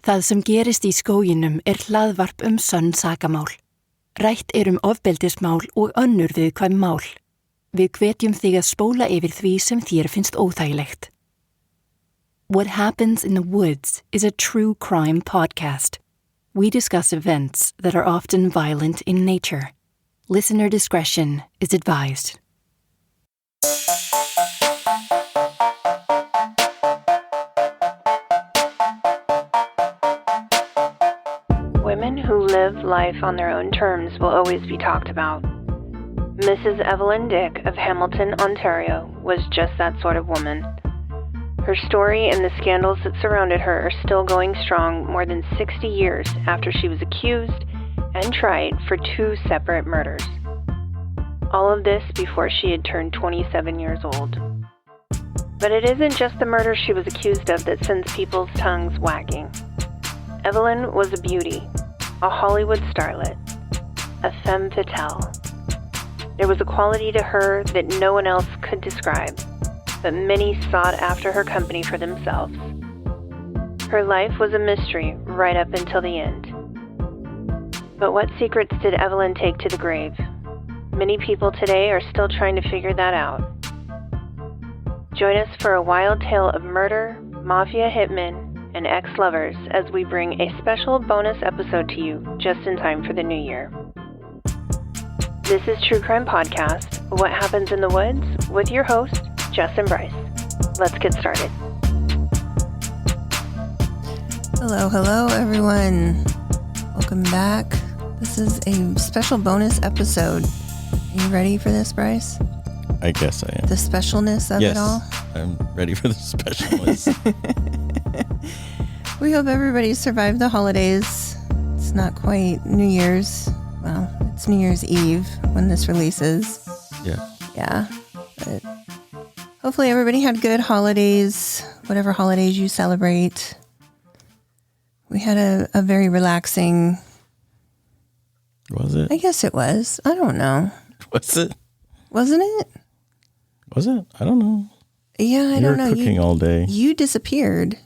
Það sem gerist í skóginum hlaðvarp sönn sakamál. Rætt ofbeldismál og önnur viðkvæm mál. Við hvetjum þig að spóla yfir því sem þér finnst óþægilegt. What Happens in the Woods is a true crime podcast. We discuss events that are often violent in nature. Listener discretion is advised. Women who live life on their own terms will always be talked about. Mrs. Evelyn Dick of Hamilton, Ontario, was just that sort of woman. Her story and the scandals that surrounded her are still going strong more than 60 years after she was accused and tried for 2 separate murders. All of this before she had turned 27 years old. But it isn't just the murder she was accused of that sends people's tongues wagging. Evelyn was a beauty, a Hollywood starlet, a femme fatale. There was a quality to her that no one else could describe, but many sought after her company for themselves. Her life was a mystery right up until the end. But what secrets did Evelyn take to the grave? Many people today are still trying to figure that out. Join us for a wild tale of murder, mafia hitmen, and ex-lovers as we bring a special bonus episode to you just in time for the new year. This is True Crime Podcast, What Happens in the Woods, with your host, Jess and Bryce. Let's get started. Hello, everyone. Welcome back. This is a special bonus episode. Are you ready for this, Bryce? I guess I am. The specialness of it all? Yes, I'm ready for the specialness. We hope everybody survived the holidays. It's not quite New Year's. Well, it's New Year's Eve when this releases. Yeah. But hopefully everybody had good holidays, whatever holidays you celebrate. We had a very relaxing... Was it? I guess it was. I don't know. Was it? Wasn't it? Was it? I don't know. Yeah, I don't know. You were cooking all day. You disappeared.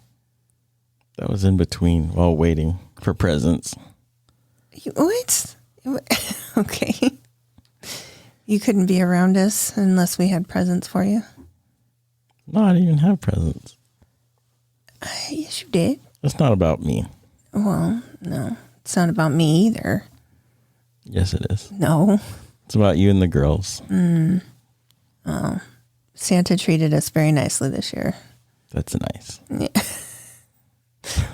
That was in between while waiting for presents. What? Okay. You couldn't be around us unless we had presents for you? No, I didn't even have presents. Yes, you did. It's not about me. Well, no. It's not about me either. Yes, it is. No. It's about you and the girls. Oh. Santa treated us very nicely this year. That's nice. Yeah.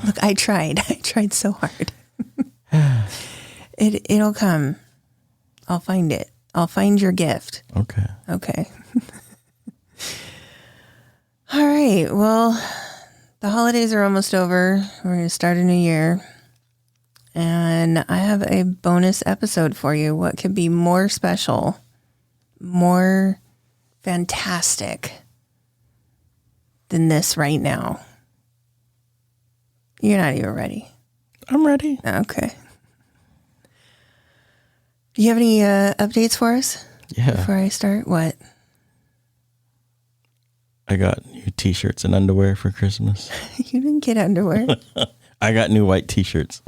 Look, I tried. I tried so hard. It'll come. I'll find it. I'll find your gift. Okay. All right. Well, the holidays are almost over. We're going to start a new year. And I have a bonus episode for you. What could be more special, more fantastic than this right now? You're not even ready. I'm ready. Okay. Do you have any updates for us? Yeah. Before I start? What? I got new t-shirts and underwear for Christmas. You didn't get underwear. I got new white t-shirts.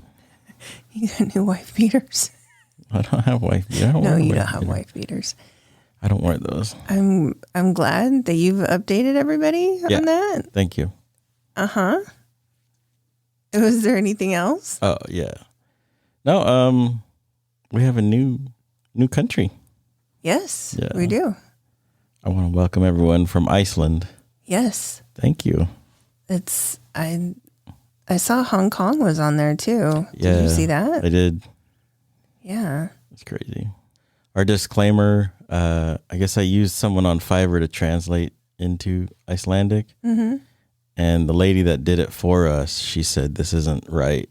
You got new wife beaters. I don't have wife beaters. No, you don't have wife beaters. I don't wear those. I'm glad that you've updated everybody on that. Thank you. Uh-huh. Was there anything else? Oh, yeah. No, we have a new country. Yes, Yeah. we do. I want to welcome everyone from Iceland. Yes. Thank you. I saw Hong Kong was on there too. Yeah, did you see that? I did. Yeah. It's crazy. Our disclaimer, I guess I used someone on Fiverr to translate into Icelandic. Mm-hmm. And the lady that did it for us, she said, this isn't right.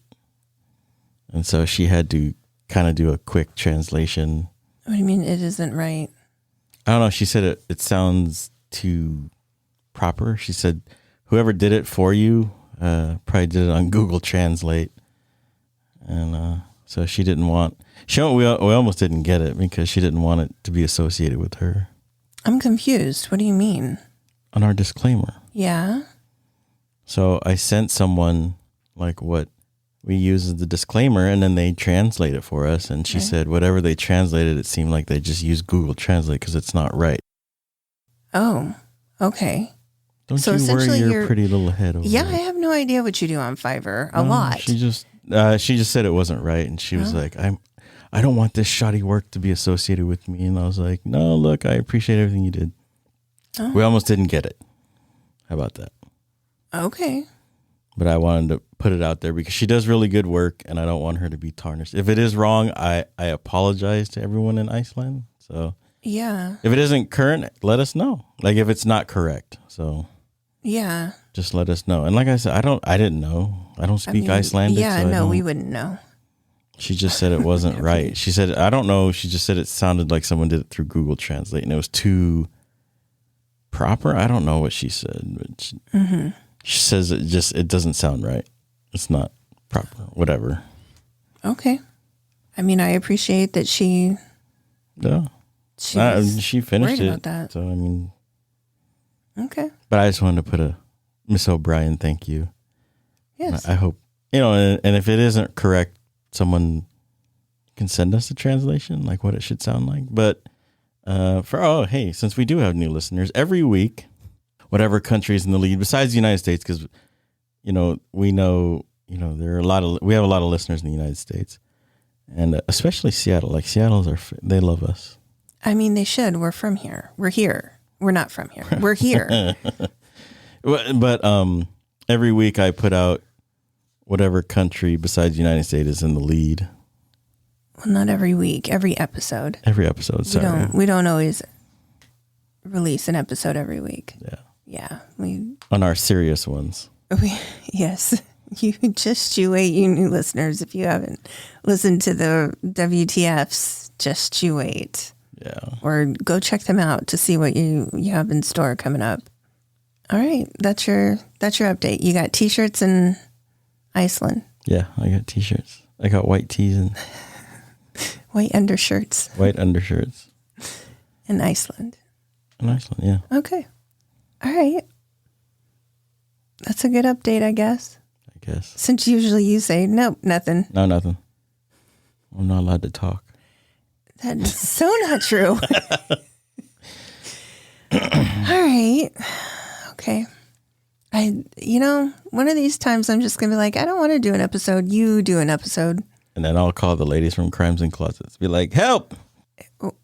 And so she had to kind of do a quick translation. What do you mean it isn't right? I don't know. She said it sounds too proper. She said, whoever did it for you probably did it on Google Translate. And so she didn't want, we almost didn't get it because she didn't want it to be associated with her. I'm confused. What do you mean? On our disclaimer. Yeah. So I sent someone like what we use the disclaimer, and then they translate it for us. And she said whatever they translated, it seemed like they just used Google Translate because it's not right. Oh, okay. Don't So you essentially worry your pretty little head over Yeah, it. I have no idea what you do on Fiverr. A lot. She just said it wasn't right, and she was like, I don't want this shoddy work to be associated with me. And I was like, no, look, I appreciate everything you did. Oh. We almost didn't get it. How about that? Okay. But I wanted to put it out there because she does really good work, and I don't want her to be tarnished. If it is wrong, I apologize to everyone in Iceland. So yeah, if it isn't current, let us know. Like if it's not correct. So yeah, just let us know. And like I said, I didn't know. I don't speak Icelandic. Yeah, so no, we wouldn't know. She just said it wasn't right. She said, I don't know. She just said it sounded like someone did it through Google Translate, and it was too proper. I don't know what she said, but she says it doesn't sound right. It's not proper, whatever. Okay. I mean, I appreciate that she she finished it. About that. So, I mean. Okay. But I just wanted to put a Miss O'Brien, thank you. Yes. I hope, and if it isn't correct, someone can send us a translation, like what it should sound like. But since we do have new listeners, every week, whatever country is in the lead, besides the United States, because, we know, there are we have a lot of listeners in the United States, and especially Seattle. Like they love us. I mean, they should. We're from here. We're here. We're not from here. We're here. But every week I put out whatever country besides the United States is in the lead. Well, not every week. Every episode. Every episode. Sorry. We don't always release an episode every week. Yeah. Yeah. On our serious ones. Yes. You wait, you new listeners. If you haven't listened to the WTFs, just you wait. Yeah. Or go check them out to see what you have in store coming up. All right. That's your update. You got t-shirts in Iceland. Yeah, I got t-shirts. I got white tees and white undershirts. White undershirts. In Iceland. In Iceland, yeah. Okay. All right. That's a good update, I guess. Since usually you say, nope, nothing. No, nothing. I'm not allowed to talk. That is so not true. All right. Okay. One of these times I'm just going to be like, I don't want to do an episode. You do an episode. And then I'll call the ladies from Crimes and Closets. Be like, help.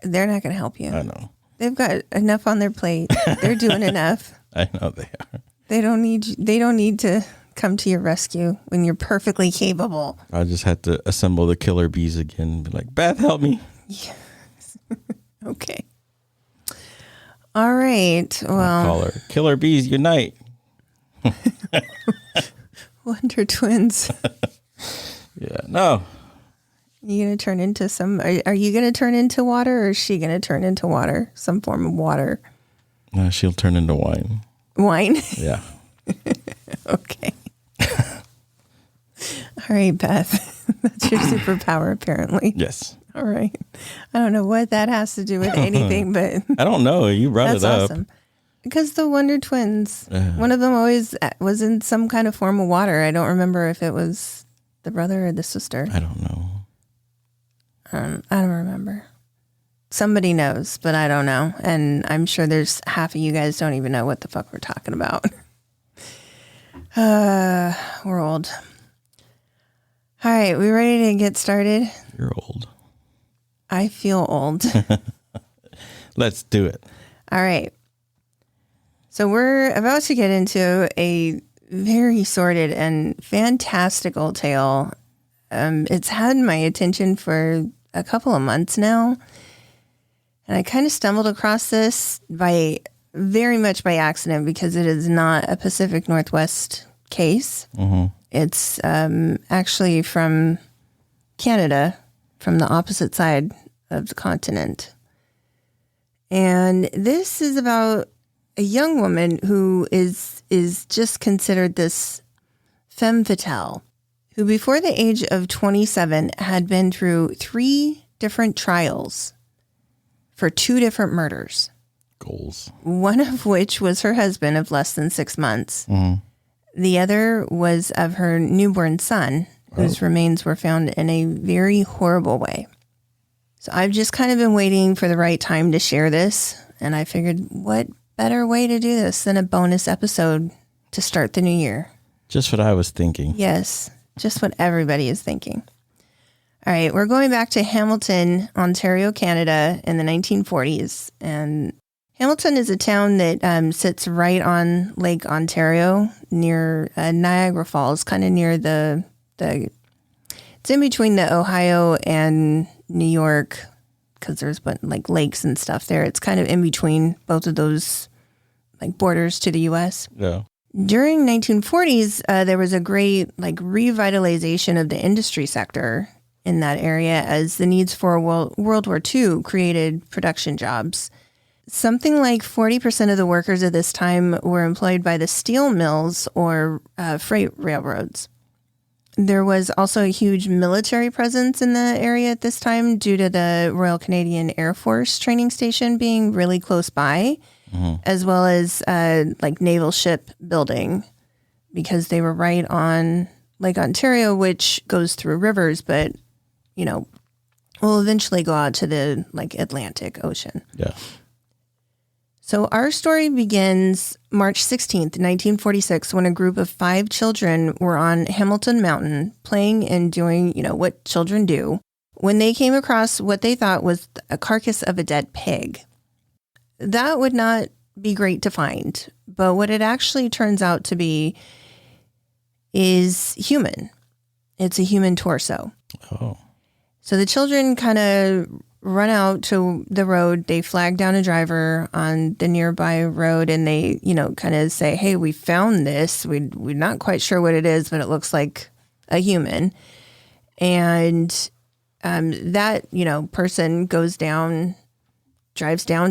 They're not going to help you. I know. They've got enough on their plate. They're doing enough. I know they are. They don't need to come to your rescue when you're perfectly capable. I just had to assemble the killer bees again and be like, Beth, help me. Yes. Okay. All right. Well, I'll call her Killer Bees Unite. Wonder Twins. Yeah. No. You gonna turn into are you gonna turn into water, or is she gonna turn into water? Some form of water. No, she'll turn into wine. Wine? Yeah. Okay. All right, Beth. That's your superpower, apparently. Yes. All right. I don't know what that has to do with anything, but I don't know. You brought it up. Awesome. Because the Wonder Twins, one of them always was in some kind of form of water. I don't remember if it was the brother or the sister. I don't know. I don't remember. Somebody knows, but I don't know. And I'm sure there's half of you guys don't even know what the fuck we're talking about. We're old. All right, we ready to get started? You're old. I feel old. Let's do it. All right. So we're about to get into a very sordid and fantastical tale. It's had my attention for a couple of months now. And I kind of stumbled across this very much by accident, because it is not a Pacific Northwest case. Mm-hmm. It's actually from Canada, from the opposite side of the continent. And this is about a young woman who is just considered this femme fatale, who before the age of 27 had been through 3 different trials for 2 different murders. Goals. One of which was her husband of less than 6 months. Mm-hmm. The other was of her newborn son, whose remains were found in a very horrible way. So I've just kind of been waiting for the right time to share this, and I figured what better way to do this than a bonus episode to start the new year. Just what I was thinking. Yes, just what everybody is thinking. All right, we're going back to Hamilton, Ontario, Canada in the 1940s. And Hamilton is a town that sits right on Lake Ontario near Niagara Falls, kind of near it's in between the Ohio and New York, because there's like lakes and stuff there. It's kind of in between both of those like borders to the U.S. Yeah. During 1940s, there was a great like revitalization of the industry sector in that area as the needs for World War II created production jobs. Something like 40% of the workers at this time were employed by the steel mills or freight railroads. There was also a huge military presence in the area at this time due to the Royal Canadian Air Force training station being really close by, as well as like naval ship building, because they were right on Lake Ontario, which goes through rivers, but, you know, will eventually go out to the like Atlantic Ocean. Yeah. So our story begins March 16th, 1946, when a group of 5 children were on Hamilton Mountain playing and doing, you know, what children do, when they came across what they thought was a carcass of a dead pig. That would not be great to find, but what it actually turns out to be is human. It's a human torso. Oh. So the children kind of run out to the road. They flag down a driver on the nearby road, and they, you know, kind of say, hey, we found this. We're not quite sure what it is, but it looks like a human. And that, you know, person drives down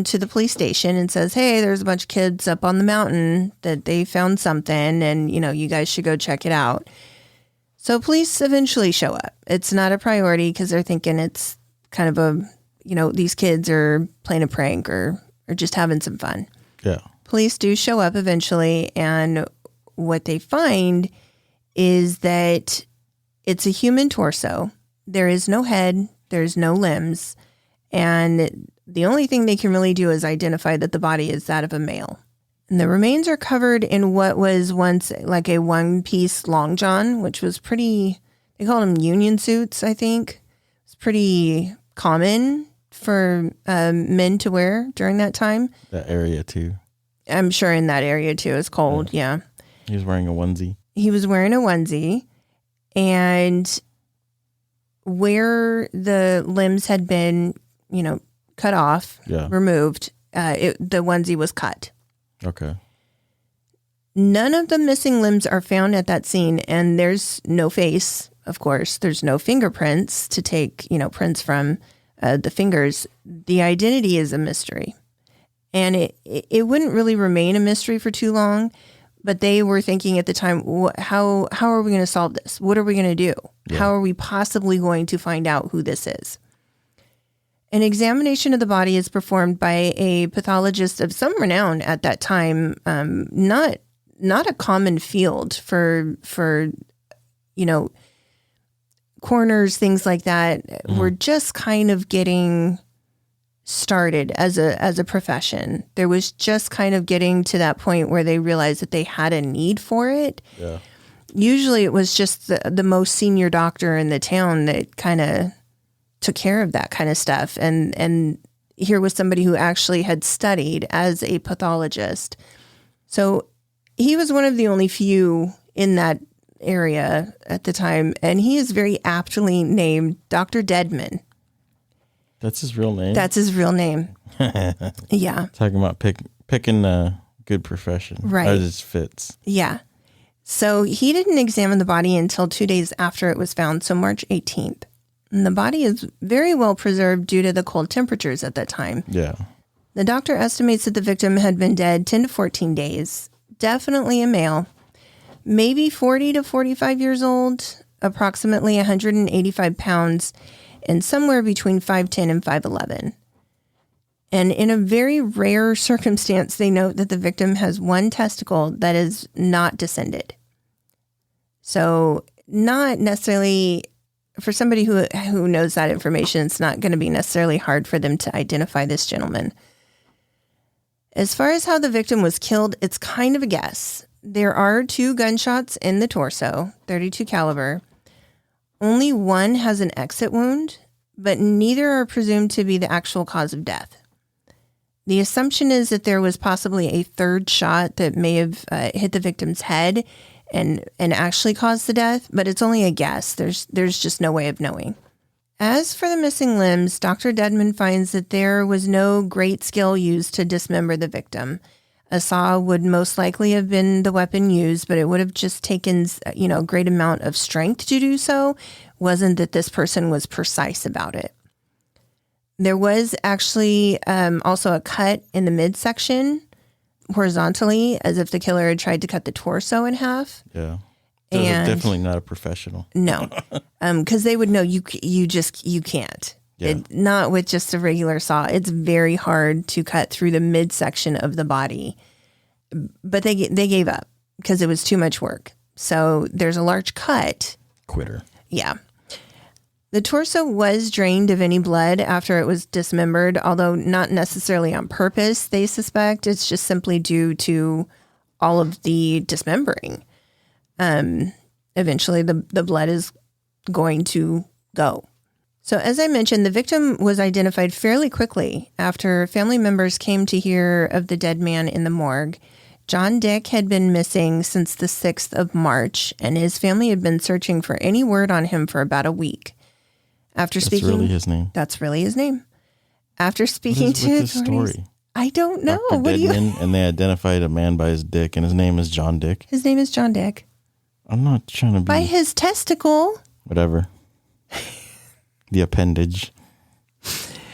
to the police station and says, hey, there's a bunch of kids up on the mountain that they found something, and, you know, you guys should go check it out. So police eventually show up. It's not a priority because they're thinking it's kind of a, you know, these kids are playing a prank or just having some fun. Yeah. Police do show up eventually, and what they find is that it's a human torso. There is no head, there's no limbs, and the only thing they can really do is identify that the body is that of a male. And the remains are covered in what was once like a one-piece long john, which was pretty, they called them union suits, I think. It's pretty common for men to wear during that time. That area too. I'm sure in that area too. It's cold, yeah. He was wearing a onesie. He was wearing a onesie, and where the limbs had been, you know, cut off, removed, the onesie was cut. Okay. None of the missing limbs are found at that scene, and there's no face, of course. There's no fingerprints to take, you know, prints from the fingers. The identity is a mystery. And it wouldn't really remain a mystery for too long, but they were thinking at the time, how are we going to solve this? What are we going to do? Yeah. How are we possibly going to find out who this is? An examination of the body is performed by a pathologist of some renown at that time. Not a common field for you know, coroners, things like that. Mm-hmm. Were just kind of getting started as a profession. There was just kind of getting to that point where they realized that they had a need for it. Yeah. Usually it was just the most senior doctor in the town that kind of took care of that kind of stuff. And here was somebody who actually had studied as a pathologist. So he was one of the only few in that area at the time. And he is very aptly named Dr. Deadman. That's his real name? That's his real name. Yeah. Talking about picking a good profession. Right. That just fits. Yeah. So he didn't examine the body until 2 days after it was found, so March 18th. And the body is very well preserved due to the cold temperatures at that time. Yeah. The doctor estimates that the victim had been dead 10 to 14 days. Definitely a male. Maybe 40 to 45 years old, approximately 185 pounds, and somewhere between 5'10 and 5'11. And in a very rare circumstance, they note that the victim has one testicle that is not descended. So not necessarily, for somebody who knows that information, it's not going to be necessarily hard for them to identify this gentleman. As far as how the victim was killed, it's kind of a guess. There are 2 gunshots in the torso, .32 caliber. Only one has an exit wound, but neither are presumed to be the actual cause of death. The assumption is that there was possibly a 3rd shot that may have hit the victim's head and actually caused the death, but it's only a guess. There's just no way of knowing. As for the missing limbs, Dr. Dedman finds that there was no great skill used to dismember the victim. A saw would most likely have been the weapon used, but it would have just taken, a great amount of strength to do so. Wasn't that this person was precise about it. There was actually also a cut in the midsection horizontally, as if the killer had tried to cut the torso in half. Yeah. Those are definitely not a professional. No, because they would know you can't. Yeah. Not with just a regular saw. It's very hard to cut through the midsection of the body. But they gave up because it was too much work. So there's a large cut. Quitter. Yeah. The torso was drained of any blood after it was dismembered, although not necessarily on purpose, they suspect. It's just simply due to all of the dismembering. Eventually the blood is going to go. So as I mentioned, the victim was identified fairly quickly after family members came to hear of the dead man in the morgue. John Dick had been missing since the 6th of March, and his family had been searching for any word on him for about a week. That's really his name. That's really his name. After speaking to authorities, story? I don't know. Dr. Dedman, and they identified a man by his dick, and his name is John Dick. His name is John Dick. I'm not trying to be... By his testicle. Whatever. The appendage.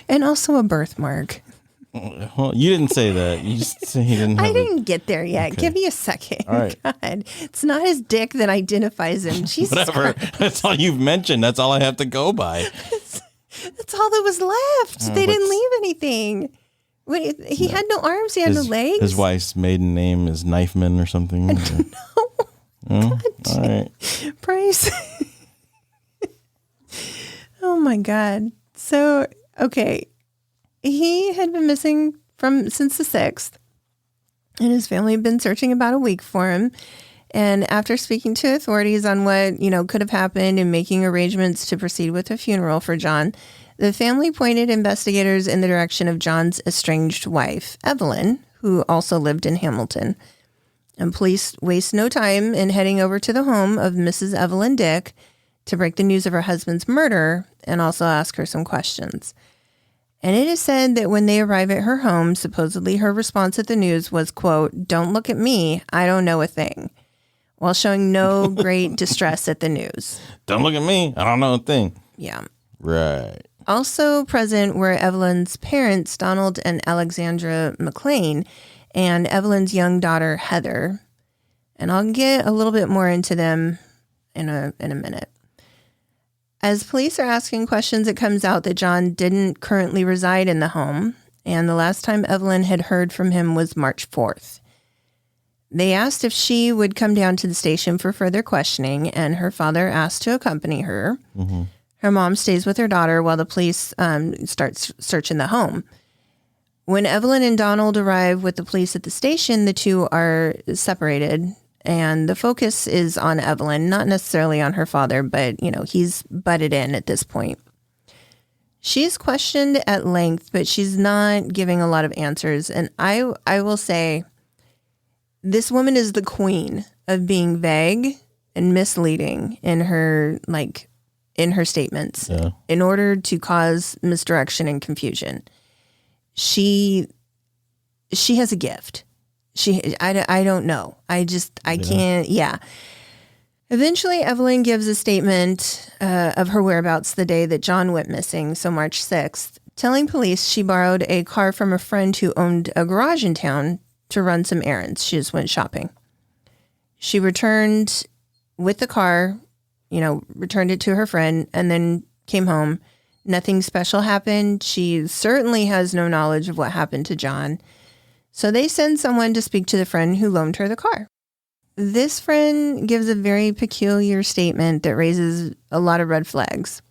And also a birthmark. Well, you didn't say that. You just said he didn't have I didn't get there yet. Okay. Give me a second. All right. God. It's not his dick that identifies him. Jesus Whatever. Christ. That's all you've mentioned. That's all I have to go by. That's all that was left. They didn't leave anything. He had no arms. He had no legs. His wife's maiden name is Knifeman or something. No. All right. Praise. Oh my God. So, okay. He had been missing since the 6th, and his family had been searching about a week for him. And after speaking to authorities on what, could have happened and making arrangements to proceed with a funeral for John, the family pointed investigators in the direction of John's estranged wife, Evelyn, who also lived in Hamilton. And police waste no time in heading over to the home of Mrs. Evelyn Dick to break the news of her husband's murder and also ask her some questions. And it is said that when they arrive at her home, supposedly her response at the news was, quote, "Don't look at me, I don't know a thing," while showing no great distress at the news. Don't look at me, I don't know a thing. Yeah. Right. Also present were Evelyn's parents, Donald and Alexandra Mclean, and Evelyn's young daughter, Heather. And I'll get a little bit more into them in a minute. As police are asking questions, it comes out that John didn't currently reside in the home, and the last time Evelyn had heard from him was March 4th. They asked if she would come down to the station for further questioning, and her father asked to accompany her. Mm-hmm. Her mom stays with her daughter while the police start searching the home. When Evelyn and Donald arrive with the police at the station, the two are separated, and the focus is on Evelyn, not necessarily on her father, but, he's butted in at this point. She's questioned at length, but she's not giving a lot of answers. And I will say, this woman is the queen of being vague and misleading in her statements, in order to cause misdirection and confusion. She has a gift. I don't know. I can't. Yeah. Eventually, Evelyn gives a statement of her whereabouts the day that John went missing, so March 6th, telling police she borrowed a car from a friend who owned a garage in town to run some errands. She just went shopping. She returned with the car, returned it to her friend, and then came home. Nothing special happened. She certainly has no knowledge of what happened to John. So they send someone to speak to the friend who loaned her the car. this friend gives a very peculiar statement that raises a lot of red flags.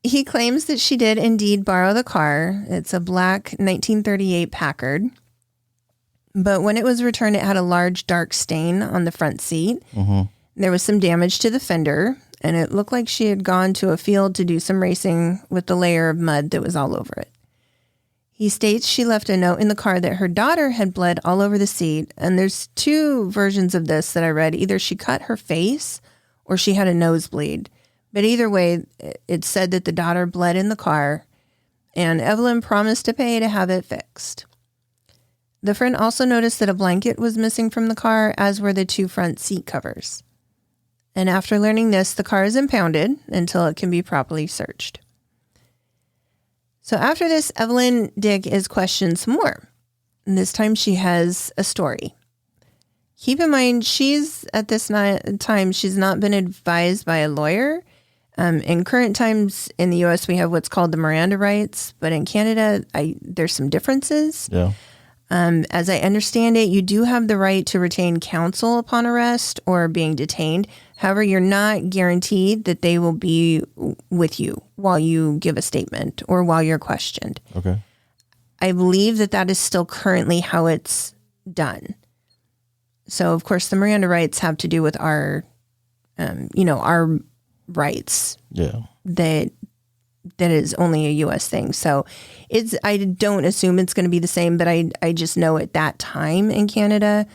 He claims that she did indeed borrow the car. It's a black 1938 Packard. But when it was returned, it had a large dark stain on the front seat. Mm-hmm. There was some damage to the fender, and it looked like she had gone to a field to do some racing with the layer of mud that was all over it. He states she left a note in the car that her daughter had bled all over the seat, and there's two versions of this that I read. Either she cut her face or she had a nosebleed. But either way, it said that the daughter bled in the car, and Evelyn promised to pay to have it fixed. The friend also noticed that a blanket was missing from the car, as were the two front seat covers. And after learning this, the car is impounded until it can be properly searched. So after this, Evelyn Dick is questioned some more. And this time she has a story. Keep in mind, at this time, she's not been advised by a lawyer. In current times in the U.S., we have what's called the Miranda Rights. But in Canada, there's some differences. Yeah. As I understand it, you do have the right to retain counsel upon arrest or being detained. However, you're not guaranteed that they will be with you while you give a statement or while you're questioned. Okay. I believe that is still currently how it's done. So, of course, the Miranda rights have to do with our rights. Yeah. That is only a U.S. thing. So I don't assume it's going to be the same, but I just know at that time in Canada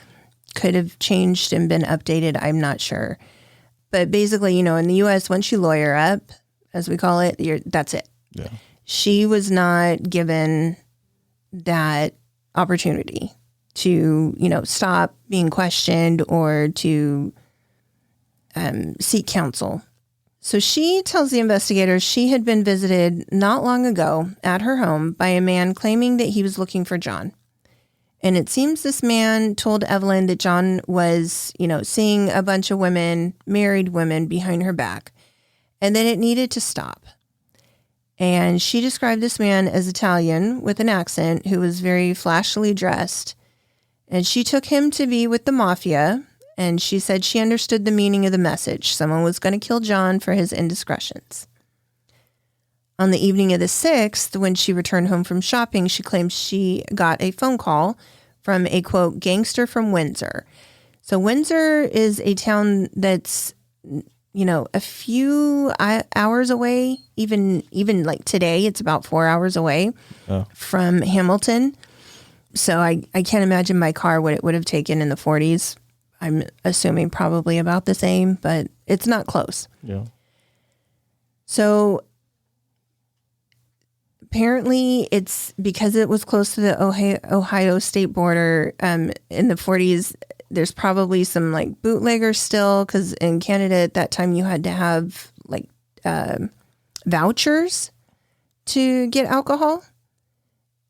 could have changed and been updated. I'm not sure. But basically, in the U.S., once you lawyer up, as we call it, that's it. Yeah. She was not given that opportunity to, stop being questioned or to seek counsel. So she tells the investigators she had been visited not long ago at her home by a man claiming that he was looking for John. And it seems this man told Evelyn that John was, seeing a bunch of women, married women, behind her back, and that it needed to stop. And she described this man as Italian with an accent who was very flashily dressed. And she took him to be with the mafia. And she said she understood the meaning of the message. Someone was going to kill John for his indiscretions. On the evening of the 6th, when she returned home from shopping, she claimed she got a phone call from a, quote, gangster from Windsor. So Windsor is a town that's, a few hours away. Even like today, it's about 4 hours away from Hamilton. So I can't imagine by car what it would have taken in the 40s. I'm assuming probably about the same, but it's not close. Yeah. So apparently it's because it was close to the Ohio state border in the 40s. There's probably some like bootleggers still, because in Canada at that time you had to have like vouchers to get alcohol.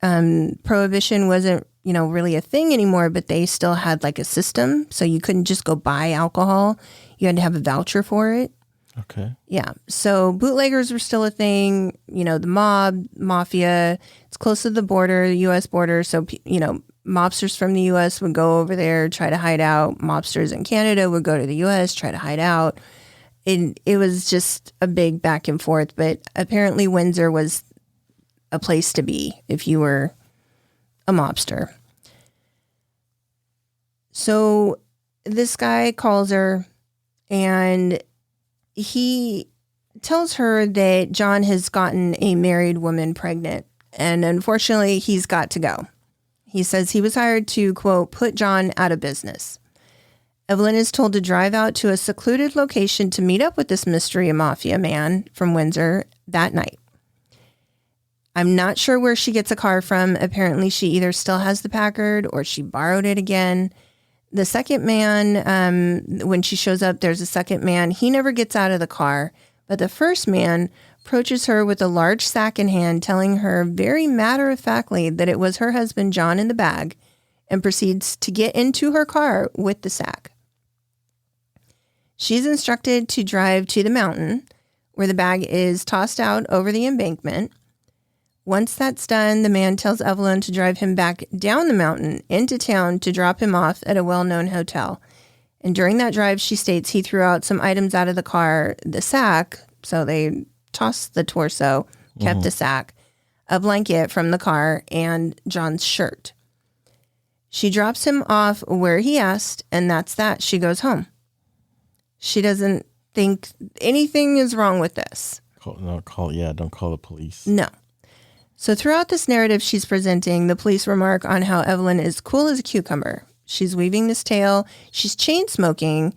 Prohibition wasn't really a thing anymore, but they still had like a system. So you couldn't just go buy alcohol. You had to have a voucher for it. Okay. Yeah. So bootleggers were still a thing, the mob, mafia, it's close to the border, the U.S. border. So, mobsters from the U.S. would go over there, try to hide out. Mobsters in Canada would go to the U.S., try to hide out. It was just a big back and forth. But apparently Windsor was a place to be if you were a mobster. So this guy calls her and he tells her that John has gotten a married woman pregnant, and unfortunately he's got to go. He says he was hired to, quote, put John out of business. Evelyn is told to drive out to a secluded location to meet up with this mystery mafia man from Windsor that night. I'm not sure where she gets a car from. Apparently she either still has the Packard or she borrowed it again. The second man, when she shows up, there's a second man. He never gets out of the car, but the first man approaches her with a large sack in hand, telling her very matter-of-factly that it was her husband, John, in the bag, and proceeds to get into her car with the sack. She's instructed to drive to the mountain, where the bag is tossed out over the embankment. Once that's done, the man tells Evelyn to drive him back down the mountain into town to drop him off at a well-known hotel. And during that drive, she states he threw out some items out of the car, the sack. So they tossed the torso, kept the sack, a blanket from the car, and John's shirt. She drops him off where he asked, and that's that. She goes home. She doesn't think anything is wrong with this. Don't call the police. No. So throughout this narrative she's presenting, the police remark on how Evelyn is cool as a cucumber. She's weaving this tale. She's chain smoking,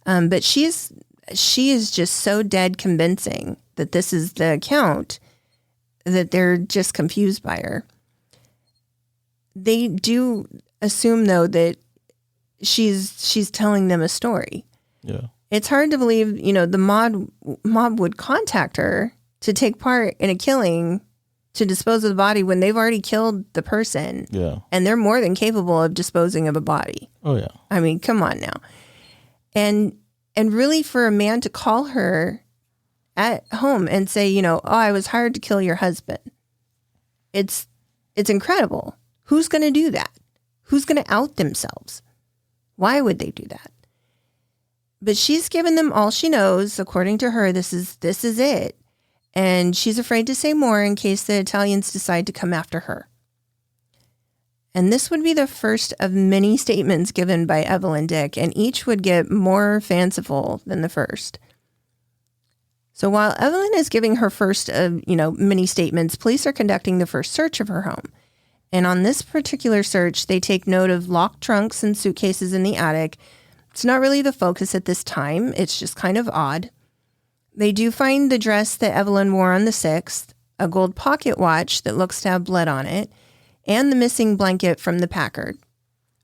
but she is just so dead convincing that this is the account that they're just confused by her. They do assume, though, that she's telling them a story. Yeah. It's hard to believe, the mob would contact her to take part in a killing to dispose of the body when they've already killed the person. Yeah. And they're more than capable of disposing of a body. Oh, yeah. I mean, come on now. And really for a man to call her at home and say, I was hired to kill your husband. It's incredible. Who's going to do that? Who's going to out themselves? Why would they do that? But she's given them all she knows. According to her, this is it. And she's afraid to say more in case the Italians decide to come after her. And this would be the first of many statements given by Evelyn Dick, and each would get more fanciful than the first. So while Evelyn is giving her first of, many statements, police are conducting the first search of her home. And on this particular search, they take note of locked trunks and suitcases in the attic. It's not really the focus at this time. It's just kind of odd. They do find the dress that Evelyn wore on the 6th, a gold pocket watch that looks to have blood on it, and the missing blanket from the Packard,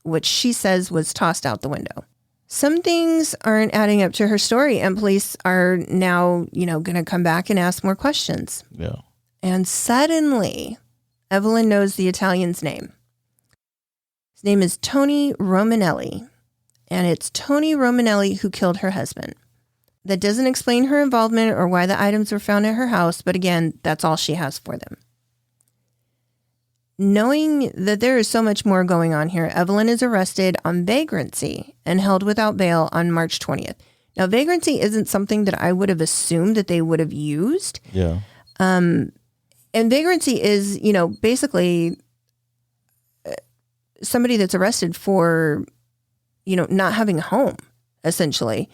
which she says was tossed out the window. Some things aren't adding up to her story, and police are now, going to come back and ask more questions. Yeah. And suddenly, Evelyn knows the Italian's name. His name is Tony Romanelli, and it's Tony Romanelli who killed her husband. That doesn't explain her involvement or why the items were found at her house, but again, that's all she has for them. Knowing that there is so much more going on here, Evelyn is arrested on vagrancy and held without bail on March 20th. Now, vagrancy isn't something that I would have assumed that they would have used. Yeah. And vagrancy is, basically somebody that's arrested for, not having a home, essentially.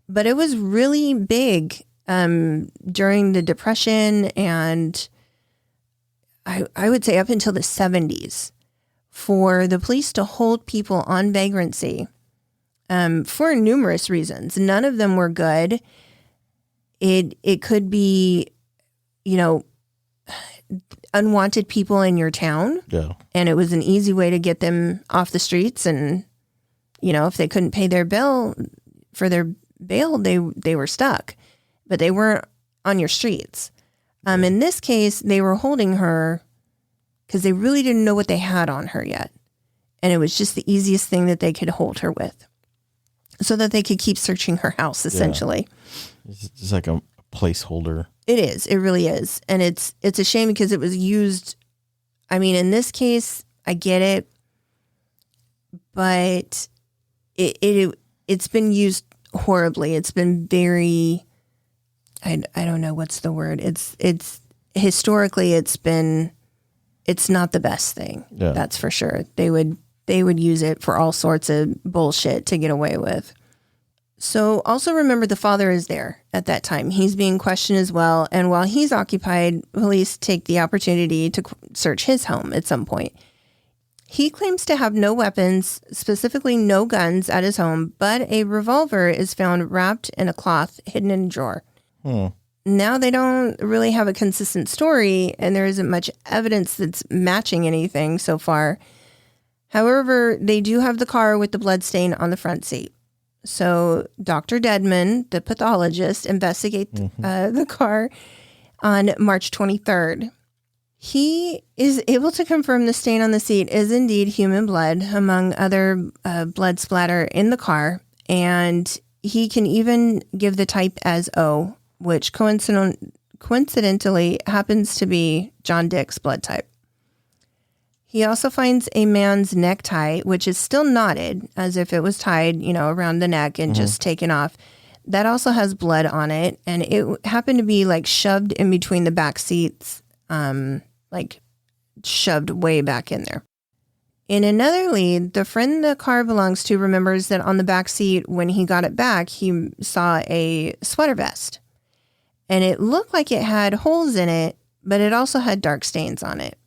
But it was really big during the Depression and I would say up until the 70s for the police to hold people on vagrancy for numerous reasons. None of them were good. It could be, unwanted people in your town. Yeah. And it was an easy way to get them off the streets. And, if they couldn't pay their bill for their bail, they were stuck, but they weren't on your streets. In this case, they were holding her because they really didn't know what they had on her yet. And it was just the easiest thing that they could hold her with so that they could keep searching her house, essentially. Yeah. It's just like a placeholder. It is. It really is. And it's a shame because it was used. I mean, in this case, I get it, but it's been used horribly. It's been very, I don't know what's the word. It's historically it's not the best thing. Yeah. That's for sure. They would use it for all sorts of bullshit to get away with. So also remember the father is there at that time. He's being questioned as well. And while he's occupied, police take the opportunity to search his home at some point. He claims to have no weapons, specifically no guns at his home, but a revolver is found wrapped in a cloth hidden in a drawer. Now they don't really have a consistent story, and there isn't much evidence that's matching anything so far. However, they do have the car with the blood stain on the front seat. So Dr. Deadman, the pathologist, investigates the car on March 23rd. He is able to confirm the stain on the seat is indeed human blood, among other blood splatter in the car. And he can even give the type as O, which coincidentally happens to be John Dick's blood type. He also finds a man's necktie, which is still knotted as if it was tied, around the neck and just taken off. That also has blood on it. And it happened to be like shoved in between the back seats, like shoved way back in there. In another lead, the friend the car belongs to remembers that on the back seat, when he got it back, he saw a sweater vest. And it looked like it had holes in it, but it also had dark stains on it.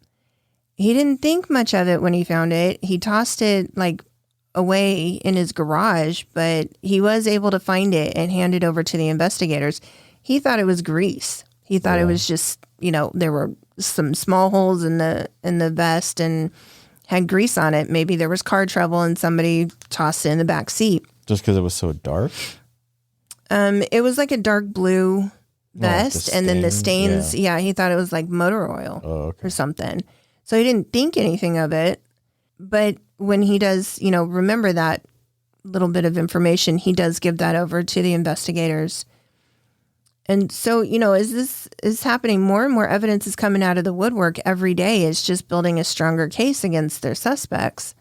He didn't think much of it when he found it. He tossed it away in his garage, but he was able to find it and hand it over to the investigators. He thought it was grease. He thought it was just, there were some small holes in the vest and had grease on it. Maybe there was car trouble and somebody tossed it in the back seat. Just because it was so dark? It was like a dark blue vest, and then the stains. Yeah, he thought it was like motor oil or something. So he didn't think anything of it. But when he does, remember that little bit of information, he does give that over to the investigators. And so, as this is happening, more and more evidence is coming out of the woodwork every day. It's just building a stronger case against their suspects.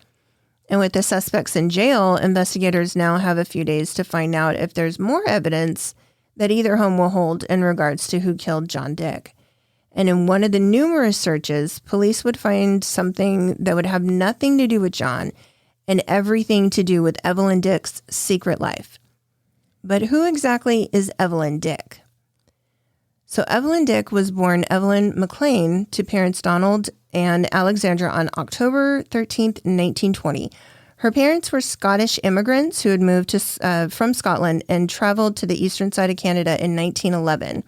And with the suspects in jail, investigators now have a few days to find out if there's more evidence that either home will hold in regards to who killed John Dick. And in one of the numerous searches, police would find something that would have nothing to do with John and everything to do with Evelyn Dick's secret life. But who exactly is Evelyn Dick? So Evelyn Dick was born Evelyn MacLean to parents Donald and Alexandra on October 13th, 1920. Her parents were Scottish immigrants who had moved from Scotland and traveled to the eastern side of Canada in 1911.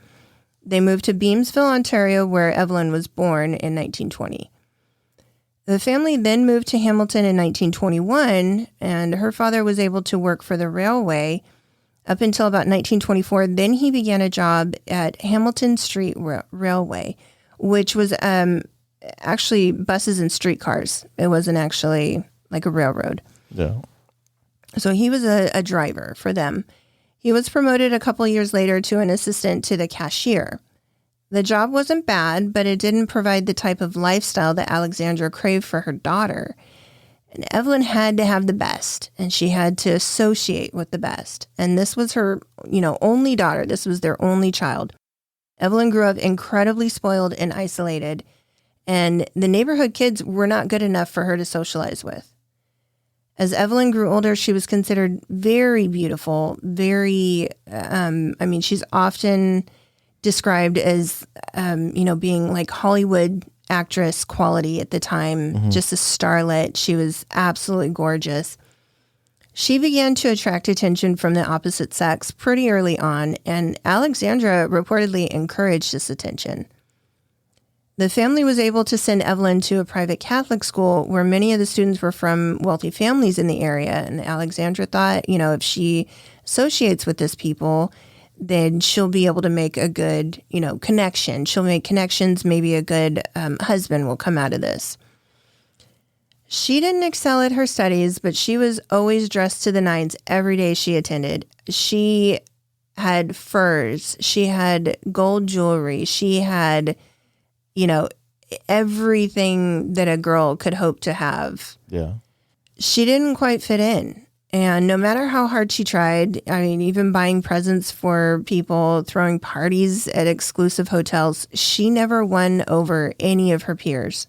They moved to Beamsville, Ontario, where Evelyn was born in 1920. The family then moved to Hamilton in 1921, and her father was able to work for the railway up until about 1924. Then he began a job at Hamilton Street Railway, which was actually buses and streetcars. It wasn't actually like a railroad. Yeah. So he was a driver for them. He was promoted a couple years later to an assistant to the cashier. The job wasn't bad, but it didn't provide the type of lifestyle that Alexandra craved for her daughter. And Evelyn had to have the best, and she had to associate with the best. And this was her, only daughter. This was their only child. Evelyn grew up incredibly spoiled and isolated, and the neighborhood kids were not good enough for her to socialize with. As Evelyn grew older, she was considered very beautiful, she's often described as, being like Hollywood actress quality at the time, just a starlet. She was absolutely gorgeous. She began to attract attention from the opposite sex pretty early on, and Alexandra reportedly encouraged this attention. The family was able to send Evelyn to a private Catholic school where many of the students were from wealthy families in the area. And Alexandra thought, if she associates with this people, then she'll be able to make a good, connection. She'll make connections. Maybe a good husband will come out of this. She didn't excel at her studies, but she was always dressed to the nines every day she attended. She had furs. She had gold jewelry. She had everything that a girl could hope to have. Yeah. She didn't quite fit in. And no matter how hard she tried, even buying presents for people, throwing parties at exclusive hotels, she never won over any of her peers.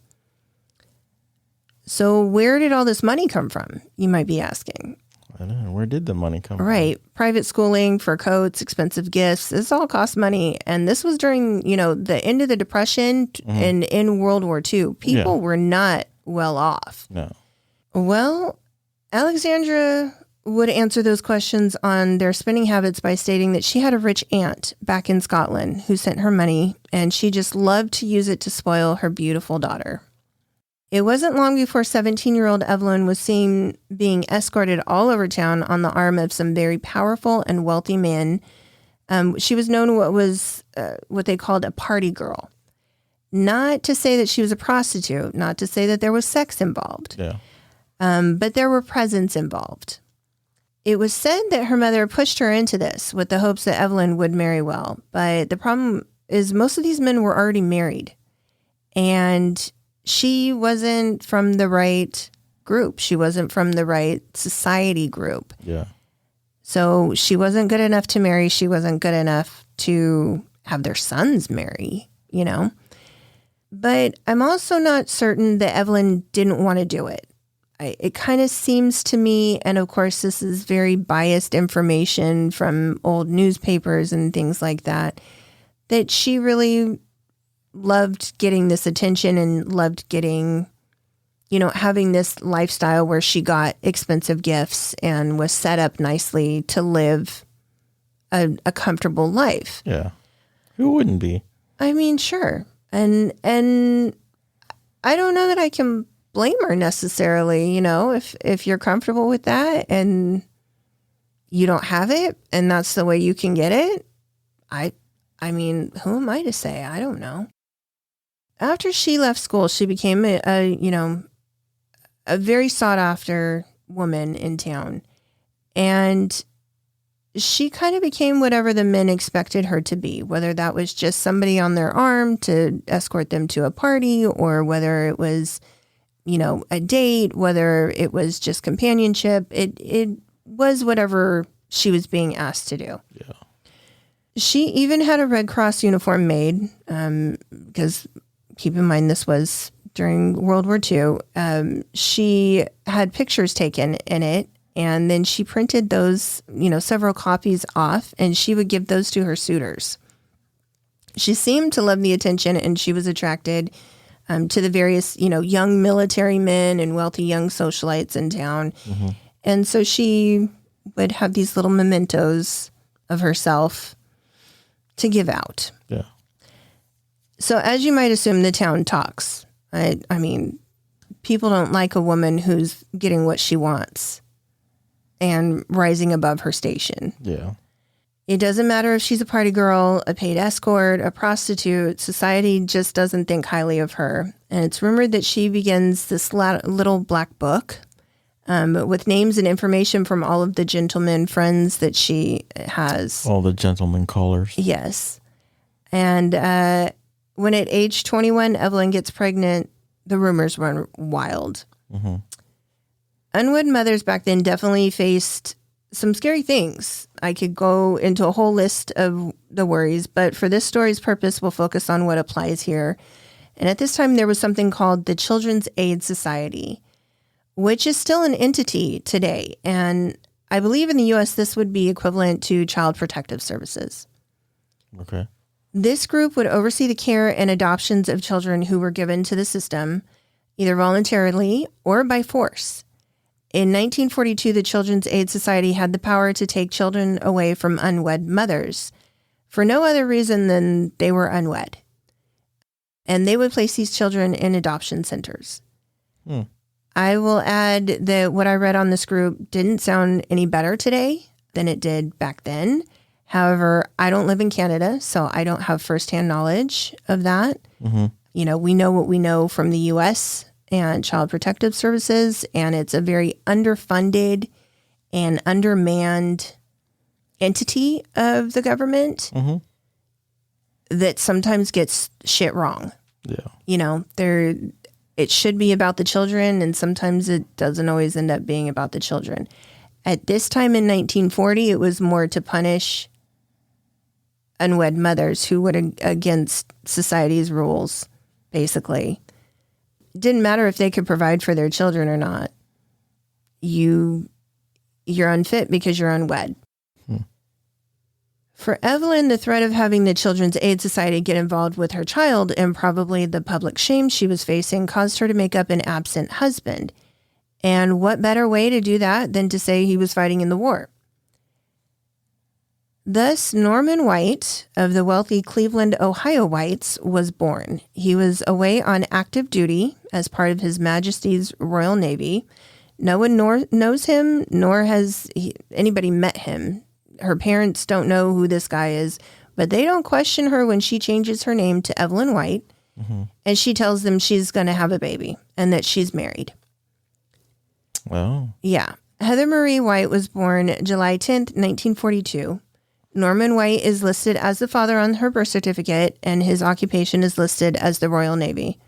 So where did all this money come from? You might be asking. I don't know. Where did the money come from? Right. Private schooling, fur coats, expensive gifts. This all cost money. And this was during, the end of the Depression and in World War II. People were not well off. No. Well, Alexandra would answer those questions on their spending habits by stating that she had a rich aunt back in Scotland who sent her money, and she just loved to use it to spoil her beautiful daughter. It wasn't long before 17-year-old Evelyn was seen being escorted all over town on the arm of some very powerful and wealthy men. She was known what they called a party girl. Not to say that she was a prostitute, not to say that there was sex involved. Yeah. But there were presents involved. It was said that her mother pushed her into this with the hopes that Evelyn would marry well. But the problem is most of these men were already married. And she wasn't from the right group. She wasn't from the right society group. Yeah. So she wasn't good enough to marry. She wasn't good enough to have their sons marry, you know. But I'm also not certain that Evelyn didn't want to do it. It kind of seems to me, and of course this is very biased information from old newspapers and things like that she really loved getting this attention and loved getting, you know, having this lifestyle where she got expensive gifts and was set up nicely to live a comfortable life. Yeah. Who wouldn't be? I mean, sure. And I don't know that I can blame her necessarily, you know, if you're comfortable with that and you don't have it and that's the way you can get it. I mean, who am I to say? I don't know. After she left school, she became a very sought after woman in town. And she kind of became whatever the men expected her to be, whether that was just somebody on their arm to escort them to a party, or whether it was, you know, a date, whether it was just companionship. It was whatever she was being asked to do. Yeah. She even had a Red Cross uniform made, because keep in mind this was during World War II. She had pictures taken in it, and then she printed those, you know, several copies off, and she would give those to her suitors. She seemed to love the attention, and she was attracted to the various, you know, young military men and wealthy young socialites in town. Mm-hmm. And so she would have these little mementos of herself to give out. Yeah. So as you might assume, the town talks. I mean, people don't like a woman who's getting what she wants and rising above her station. Yeah. It doesn't matter if she's a party girl, a paid escort, a prostitute. Society just doesn't think highly of her. And it's rumored that she begins this little black book with names and information from all of the gentlemen friends that she has. All the gentlemen callers. Yes. And when at age 21, Evelyn gets pregnant, the rumors run wild. Mm-hmm. Unwed mothers back then definitely faced some scary things. I could go into a whole list of the worries, but for this story's purpose, we'll focus on what applies here. And at this time, there was something called the Children's Aid Society, which is still an entity today. And I believe in the U.S., this would be equivalent to Child Protective Services. Okay. This group would oversee the care and adoptions of children who were given to the system, either voluntarily or by force. In 1942, the Children's Aid Society had the power to take children away from unwed mothers for no other reason than they were unwed. And they would place these children in adoption centers. I will add that what I read on this group didn't sound any better today than it did back then. However, I don't live in Canada, so I don't have firsthand knowledge of that. Mm-hmm. You know, we know what we know from the U.S. and Child Protective Services, and it's a very underfunded and undermanned entity of the government that sometimes gets shit wrong. Yeah. You know, it should be about the children, and sometimes it doesn't always end up being about the children. At this time in 1940, it was more to punish unwed mothers who went against society's rules, basically. It didn't matter if they could provide for their children or not. You're unfit because you're unwed. For Evelyn, the threat of having the Children's Aid Society get involved with her child and probably the public shame she was facing caused her to make up an absent husband. And what better way to do that than to say he was fighting in the war? Thus, Norman White of the wealthy Cleveland, Ohio Whites was born. He was away on active duty as part of His Majesty's Royal Navy. No one knows him, nor has anybody met him. Her parents don't know who this guy is, but they don't question her when she changes her name to Evelyn White, and she tells them she's going to have a baby and that she's married. Wow. Yeah. Heather Marie White was born July 10th, 1942. Norman White is listed as the father on her birth certificate, and his occupation is listed as the Royal Navy.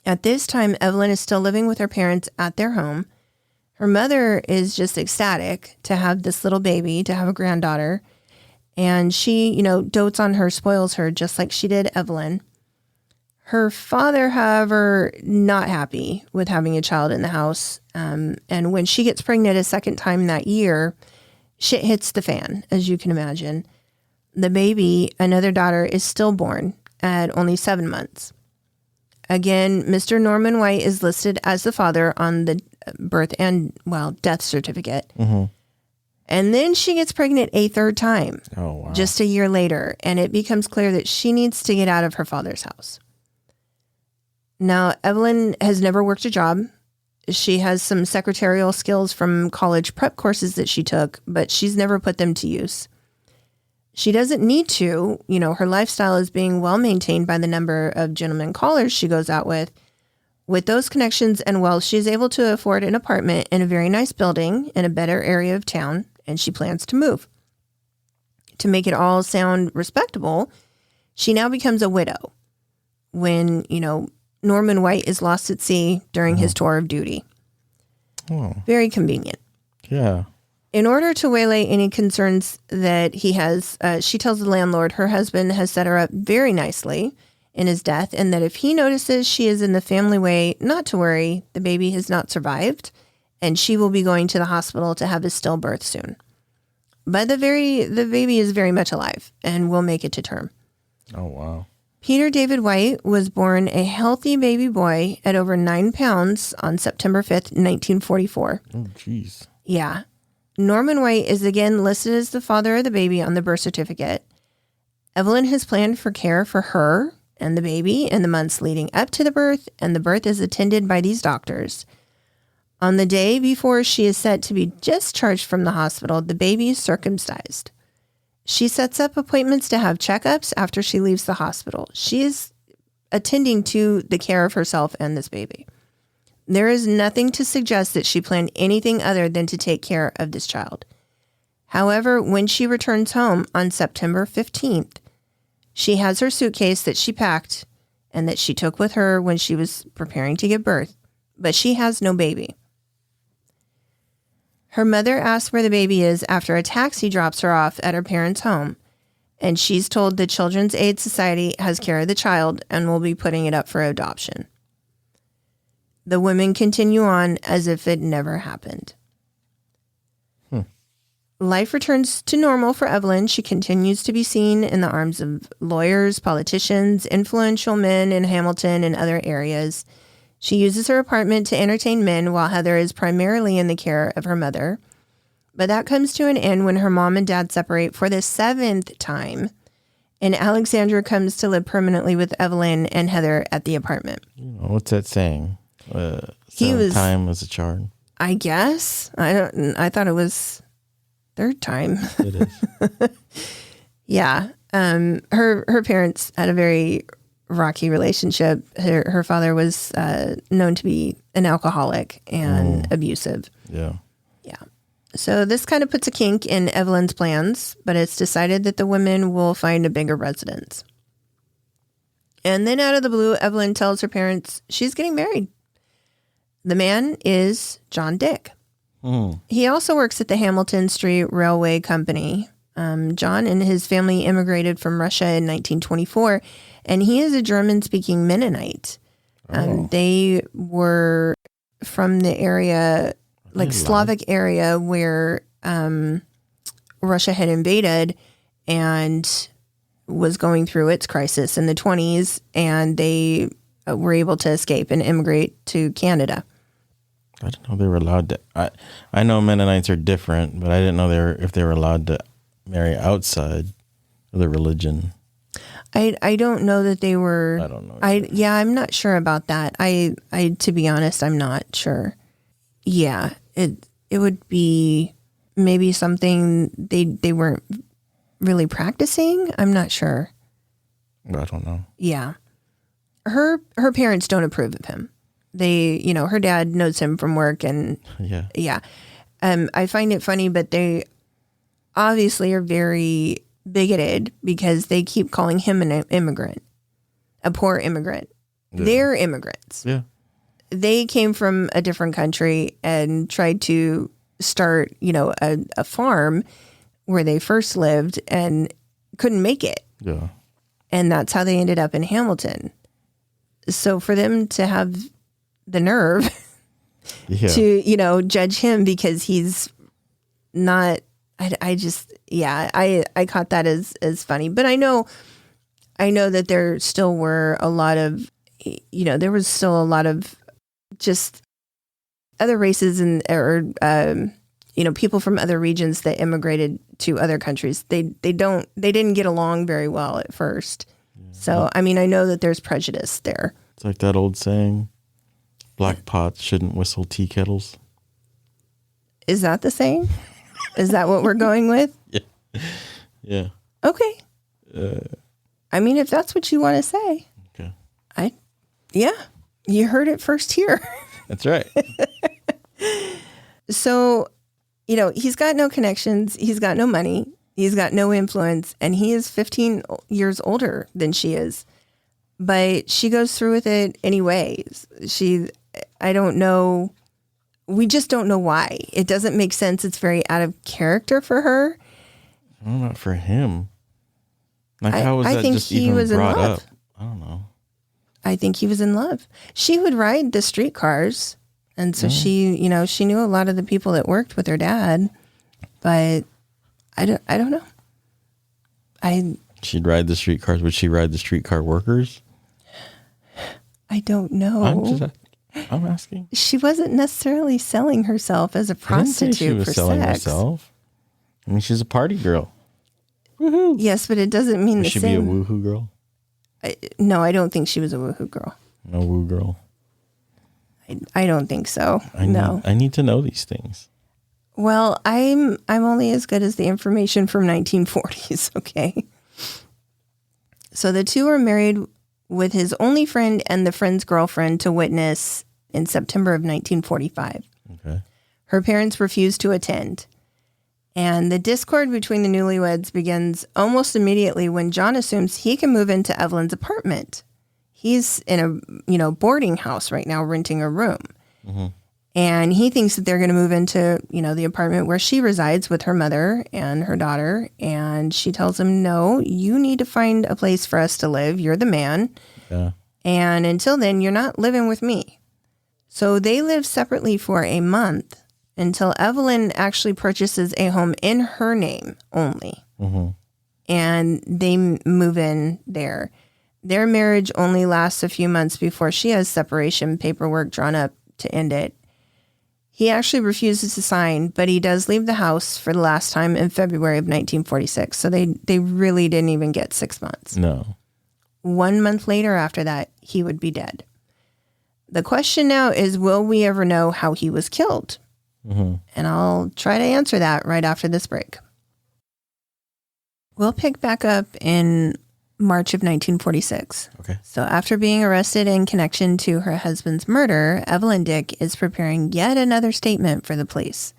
At this time, Evelyn is still living with her parents at their home. Her mother is just ecstatic to have this little baby, to have a granddaughter. And she, dotes on her, spoils her, just like she did Evelyn. Her father, however, not happy with having a child in the house. And when she gets pregnant a second time that year, shit hits the fan, as you can imagine. The baby, another daughter, is stillborn at only 7 months. Again, Mr. Norman White is listed as the father on the birth and, death certificate. Mm-hmm. And then she gets pregnant a third time, just a year later, and it becomes clear that she needs to get out of her father's house. Now, Evelyn has never worked a job. She has some secretarial skills from college prep courses that she took, but she's never put them to use. She doesn't need to. Her lifestyle is being well maintained by the number of gentlemen callers she goes out with. With those connections and wealth, she's able to afford an apartment in a very nice building in a better area of town, and she plans to move. To make it all sound respectable, she now becomes a widow when, Norman White is lost at sea during his tour of duty. Oh. Very convenient. Yeah. In order to waylay any concerns that he has, she tells the landlord her husband has set her up very nicely in his death, and that if he notices she is in the family way, not to worry, the baby has not survived, and she will be going to the hospital to have a stillbirth soon. But the baby is very much alive and will make it to term. Oh, wow. Peter David White was born a healthy baby boy at over 9 pounds on September 5th, 1944. Oh, jeez. Yeah. Norman White is again listed as the father of the baby on the birth certificate. Evelyn has planned for care for her and the baby in the months leading up to the birth, and the birth is attended by these doctors. On the day before she is set to be discharged from the hospital, the baby is circumcised. She sets up appointments to have checkups after she leaves the hospital. She is attending to the care of herself and this baby. There is nothing to suggest that she planned anything other than to take care of this child. However, when she returns home on September 15th, she has her suitcase that she packed and that she took with her when she was preparing to give birth, but she has no baby. Her mother asks where the baby is after a taxi drops her off at her parents' home, and she's told the Children's Aid Society has care of the child and will be putting it up for adoption. The women continue on as if it never happened. Life returns to normal for Evelyn. She continues to be seen in the arms of lawyers, politicians, influential men in Hamilton and other areas. She uses her apartment to entertain men while Heather is primarily in the care of her mother. But that comes to an end when her mom and dad separate for the 7th time, and Alexandra comes to live permanently with Evelyn and Heather at the apartment. What's that saying? Time as a charm. I guess. I thought it was 3rd time. It is. Yeah. Her parents had a very rocky relationship. Her father was known to be an alcoholic and abusive. Yeah. Yeah. So this kind of puts a kink in Evelyn's plans, but it's decided that the women will find a bigger residence. And then out of the blue, Evelyn tells her parents she's getting married. The man is John Dick. He also works at the Hamilton Street Railway Company. John and his family immigrated from Russia in 1924, and he is a German-speaking Mennonite. They were from the area, like Slavic area, where Russia had invaded and was going through its crisis in the 20s, and they were able to escape and immigrate to Canada. I didn't know they were allowed to. I know Mennonites are different, but I didn't know if they were allowed to marry outside of the religion. I don't know that they were. I don't know. I'm not sure about that. I to be honest, I'm not sure. Yeah, it would be maybe something they weren't really practicing. I'm not sure. I don't know. Yeah, her parents don't approve of him. They, her dad knows him from work, and yeah. I find it funny, but they obviously are very bigoted because they keep calling him an immigrant, a poor immigrant. They're immigrants. Yeah. They came from a different country and tried to start, a farm where they first lived and couldn't make it. Yeah. And that's how they ended up in Hamilton. So for them to have the nerve to, judge him because he's not, I caught that as funny. But I know that there still were a lot of, there was still a lot of just other races people from other regions that immigrated to other countries. They didn't get along very well at first. Yeah. So, I know that there's prejudice there. It's like that old saying, black pots shouldn't whistle tea kettles. Is that the saying? Is that what we're going with? Yeah. Yeah. Okay. If that's what you want to say. Okay. You heard it first here. That's right. So, he's got no connections. He's got no money. He's got no influence. And he is 15 years older than she is. But she goes through with it anyways. I don't know. We just don't know why. It doesn't make sense. It's very out of character for her. Well, not for him. Like, how was that just even brought up? I don't know. I think he was in love. She would ride the streetcars. And so she knew a lot of the people that worked with her dad. But I don't know. She'd ride the streetcars. Would she ride the streetcar workers? I don't know. I'm asking. She wasn't necessarily selling herself as a prostitute she was for selling sex. Herself. She's a party girl. Woohoo. Yes, but it doesn't mean the same. same. Should be a woohoo girl? No, I don't think she was a woohoo girl. No woo girl. I don't think so. I need to know these things. Well, I'm only as good as the information from 1940s, okay? So the two are married with his only friend and the friend's girlfriend to witness in September of 1945. Okay. Her parents refused to attend. And the discord between the newlyweds begins almost immediately when John assumes he can move into Evelyn's apartment. He's in a boarding house right now, renting a room. Mm-hmm. And he thinks that they're going to move into, the apartment where she resides with her mother and her daughter. And she tells him, no, you need to find a place for us to live. You're the man. Yeah. And until then, you're not living with me. So they live separately for a month until Evelyn actually purchases a home in her name only. Mm-hmm. And they move in there. Their marriage only lasts a few months before she has separation paperwork drawn up to end it. He actually refuses to sign, but he does leave the house for the last time in February of 1946. So they really didn't even get 6 months. No. 1 month later after that, he would be dead. The question now is, will we ever know how he was killed? Mm-hmm. And I'll try to answer that right after this break. We'll pick back up in March of 1946. Okay. So after being arrested in connection to her husband's murder, Evelyn Dick is preparing yet another statement for the police.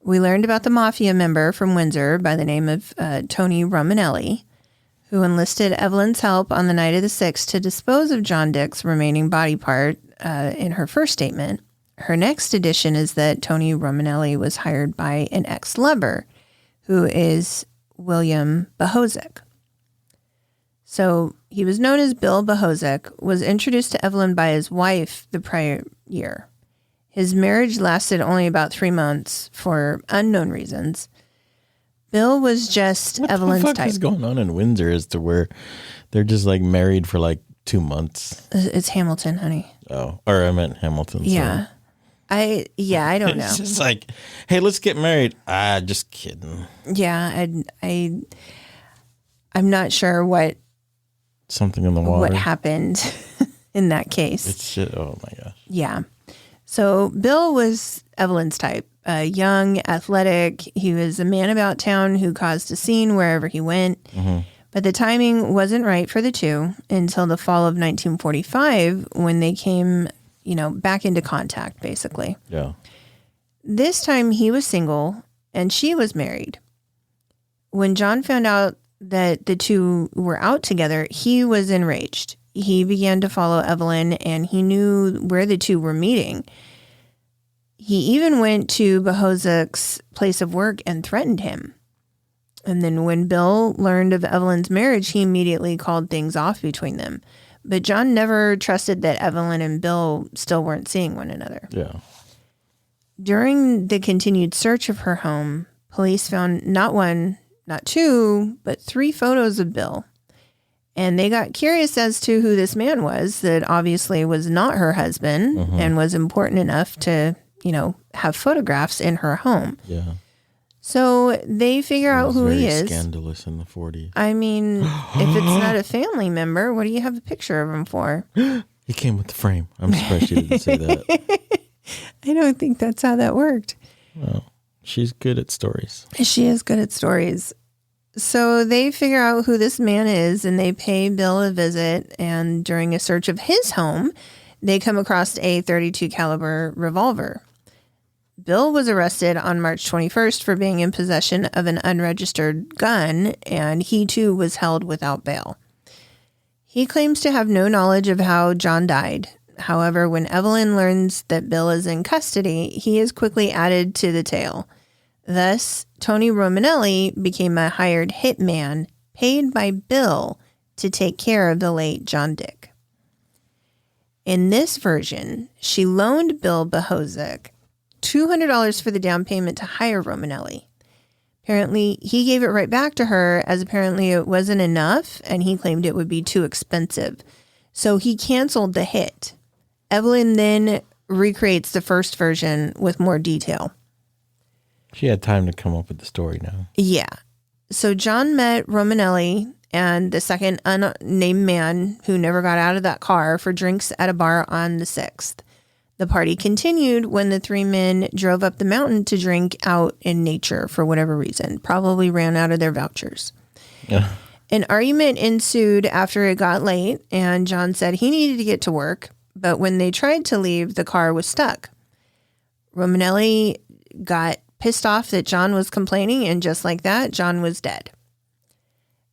We learned about the mafia member from Windsor by the name of Tony Romanelli, who enlisted Evelyn's help on the night of the 6th to dispose of John Dick's remaining body part in her first statement. Her next addition is that Tony Romanelli was hired by an ex-lover, who is William Behozek. So he was known as Bill Behozek, was introduced to Evelyn by his wife the prior year. His marriage lasted only about 3 months for unknown reasons. Bill was just Evelyn's type. What the fuck is going on in Windsor as to where they're just like married for like 2 months? It's Hamilton, honey. Oh, or I meant Hamilton. Yeah. So. I don't know. It's just like, hey, let's get married. Just kidding. Yeah, I'm not sure what something in the water. What happened in that case. It's shit. Oh my gosh. Yeah. So Bill was Evelyn's type, young, athletic. He was a man about town who caused a scene wherever he went. Mm-hmm. But the timing wasn't right for the two until the fall of 1945 when they came, back into contact, basically. Yeah. This time he was single and she was married. When John found out that the two were out together, he was enraged. he began to follow Evelyn, and he knew where the two were meeting. He even went to Bohozek's place of work and threatened him. And then when Bill learned of Evelyn's marriage, he immediately called things off between them. But John never trusted that Evelyn and Bill still weren't seeing one another. Yeah. During the continued search of her home, police found not one, not two, but 3 photos of Bill. And they got curious as to who this man was that obviously was not her husband and was important enough to, have photographs in her home. Yeah. So they figure out who he is. Scandalous in the 40s. I mean, if it's not a family member, what do you have a picture of him for? He came with the frame. I'm surprised she didn't say that. I don't think that's how that worked. Well, she's good at stories. She is good at stories. So they figure out who this man is, and they pay Bill a visit. And during a search of his home, they come across a .32 caliber revolver. Bill was arrested on March 21st for being in possession of an unregistered gun, and he too was held without bail. He claims to have no knowledge of how John died. However, when Evelyn learns that Bill is in custody, he is quickly added to the tale. Thus, Tony Romanelli became a hired hitman paid by Bill to take care of the late John Dick. In this version, she loaned Bill Bohozek $200 for the down payment to hire Romanelli. Apparently, he gave it right back to her, as apparently it wasn't enough, and he claimed it would be too expensive. So he canceled the hit. Evelyn then recreates the first version with more detail. She had time to come up with the story now. Yeah. So John met Romanelli and the second unnamed man who never got out of that car for drinks at a bar on the 6th. The party continued when the 3 men drove up the mountain to drink out in nature for whatever reason. Probably ran out of their vouchers. Yeah. An argument ensued after it got late, and John said he needed to get to work, but when they tried to leave, the car was stuck. Romanelli got pissed off that John was complaining, and just like that, John was dead.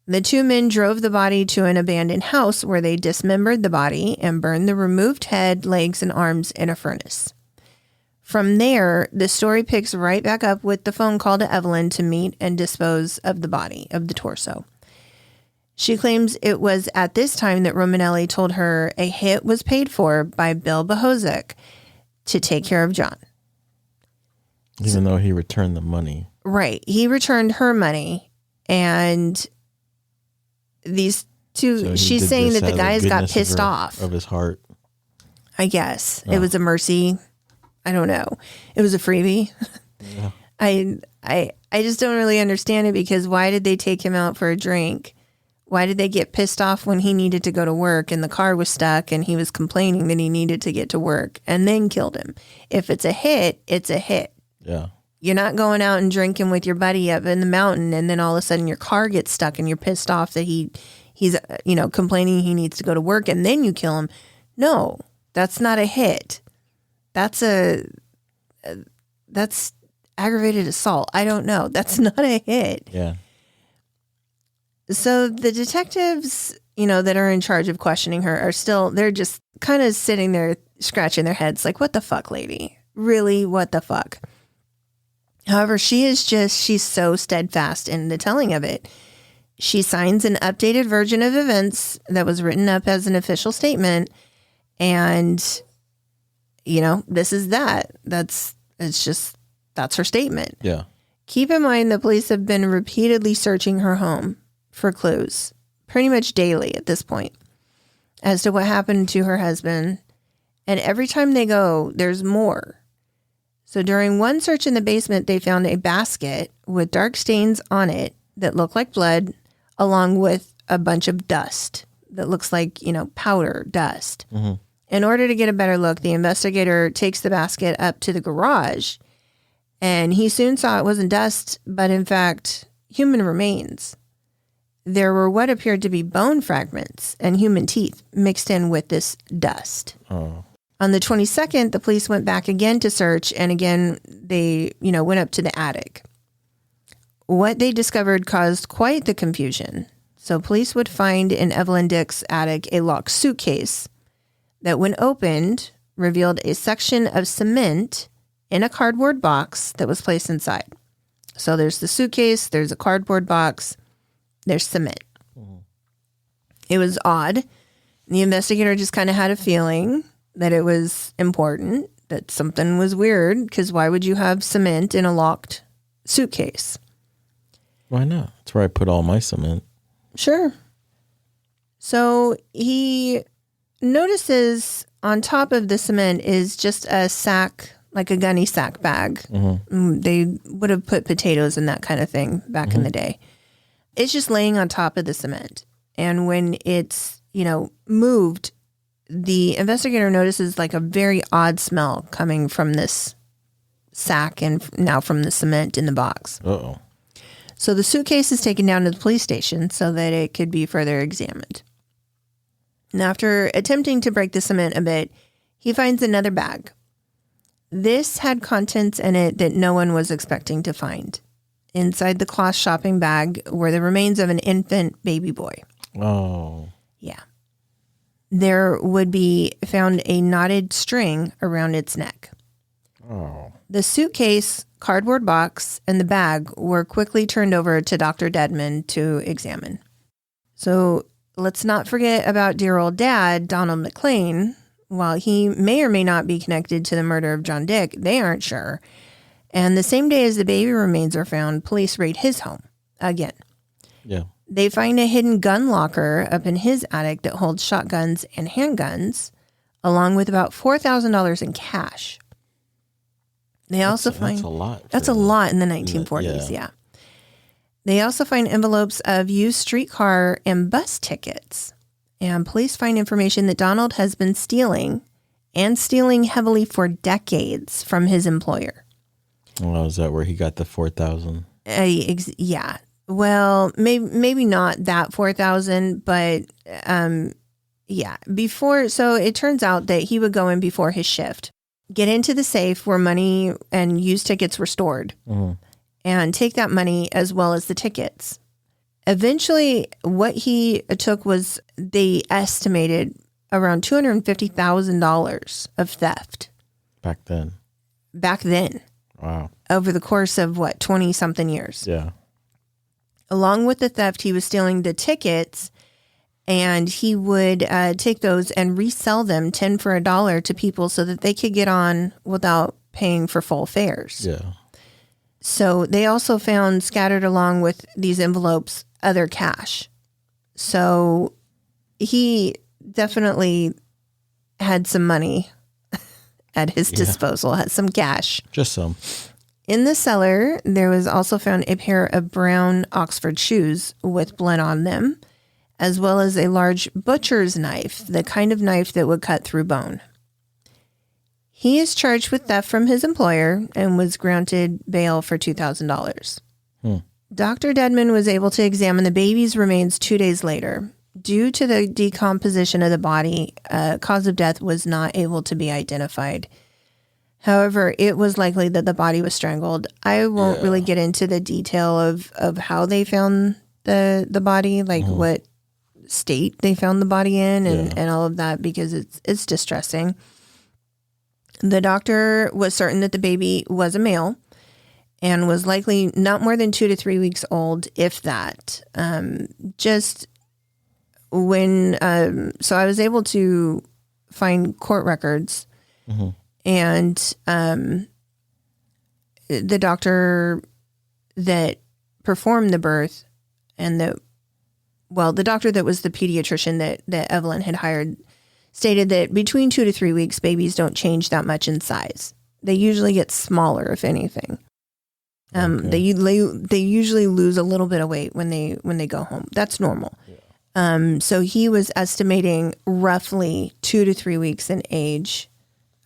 The 2 men drove the body to an abandoned house where they dismembered the body and burned the removed head, legs, and arms in a furnace. From there, the story picks right back up with the phone call to Evelyn to meet and dispose of the body, of the torso. She claims it was at this time that Romanelli told her a hit was paid for by Bill Bohozek to take care of John. Even though he returned the money. Right. He returned her money, and these two, so she's saying that the guys got pissed off. Of his heart. I guess. Oh. It was a mercy. I don't know. It was a freebie. Yeah. I just don't really understand it, because why did they take him out for a drink? Why did they get pissed off when he needed to go to work and the car was stuck and he was complaining that he needed to get to work, and then killed him? If it's a hit, it's a hit. Yeah. You're not going out and drinking with your buddy up in the mountain, and then all of a sudden your car gets stuck and you're pissed off that he's complaining he needs to go to work, and then you kill him. No, that's not a hit. That's aggravated assault. I don't know. That's not a hit. Yeah. So the detectives, that are in charge of questioning her they're just kind of sitting there scratching their heads like, what the fuck, lady? Really, what the fuck? However, she's so steadfast in the telling of it. She signs an updated version of events that was written up as an official statement. And, this is that. That's her statement. Yeah. Keep in mind, the police have been repeatedly searching her home for clues, pretty much daily at this point, as to what happened to her husband. And every time they go, there's more. So during one search in the basement, they found a basket with dark stains on it that look like blood, along with a bunch of dust that looks like, powder dust. Mm-hmm. In order to get a better look, the investigator takes the basket up to the garage, and he soon saw it wasn't dust, but in fact, human remains. There were what appeared to be bone fragments and human teeth mixed in with this dust. Oh. On the 22nd, the police went back again to search, and again, they, went up to the attic. What they discovered caused quite the confusion. So police would find in Evelyn Dick's attic a locked suitcase that, when opened, revealed a section of cement in a cardboard box that was placed inside. So there's the suitcase, there's a cardboard box, there's cement. It was odd. The investigator just kind of had a feeling that it was important, that something was weird, because why would you have cement in a locked suitcase? Why not? That's where I put all my cement. Sure. So he notices on top of the cement is just a sack, like a gunny sack bag. They would have put potatoes and that kind of thing back in the day. It's just laying on top of the cement. And when it's, moved, the investigator notices like a very odd smell coming from this sack and now from the cement in the box. Uh-oh. So the suitcase is taken down to the police station so that it could be further examined. And after attempting to break the cement a bit, he finds another bag. This had contents in it that no one was expecting to find. Inside the cloth shopping bag were the remains of an infant baby boy. Oh. Yeah. There would be found a knotted string around its neck. Oh. The suitcase, cardboard box, and the bag were quickly turned over to Dr. Dedman to examine. So let's not forget about dear old dad, Donald McLean. While he may or may not be connected to the murder of John Dick, they aren't sure. And the same day as the baby remains are found, police raid his home again. Yeah. They find a hidden gun locker up in his attic that holds shotguns and handguns, along with about $4,000 in cash. They also find... That's a lot. That's a lot in the 1940s, yeah. They also find envelopes of used streetcar and bus tickets. And police find information that Donald has been stealing, and stealing heavily for decades from his employer. Well, is that where he got the 4,000? Yeah. Well, maybe not that 4,000, but yeah. Before, so it turns out that he would go in before his shift, get into the safe where money and used tickets were stored, and take that money as well as the tickets. Eventually, what he took was, they estimated around $250,000 of theft. Back then. Wow. Over the course of 20-something years. Yeah. Along with the theft, he was stealing the tickets, and he would take those and resell them 10 for $1 to people so that they could get on without paying for full fares. Yeah. So they also found, scattered along with these envelopes, other cash. So he definitely had some money at his disposal, had some cash. Just some. In the cellar, there was also found a pair of brown Oxford shoes with blood on them, as well as a large butcher's knife, the kind of knife that would cut through bone. He is charged with theft from his employer and was granted bail for $2,000. Dr. Dedman was able to examine the baby's remains 2 days later. Due to the decomposition of the body, cause of death was not able to be identified. However, it was likely that the body was strangled. I won't really get into the detail of how they found the body, like what state they found the body in and all of that, because it's distressing. The doctor was certain that the baby was a male and was likely not more than 2 to 3 weeks old, if that. Just when, so I was able to find court records, and the doctor that performed the birth and the doctor that was the pediatrician that Evelyn had hired stated that between 2 to 3 weeks, babies don't change that much in size. They usually get smaller, if anything. They usually lose a little bit of weight when they go home. That's normal. So he was estimating roughly 2 to 3 weeks in age.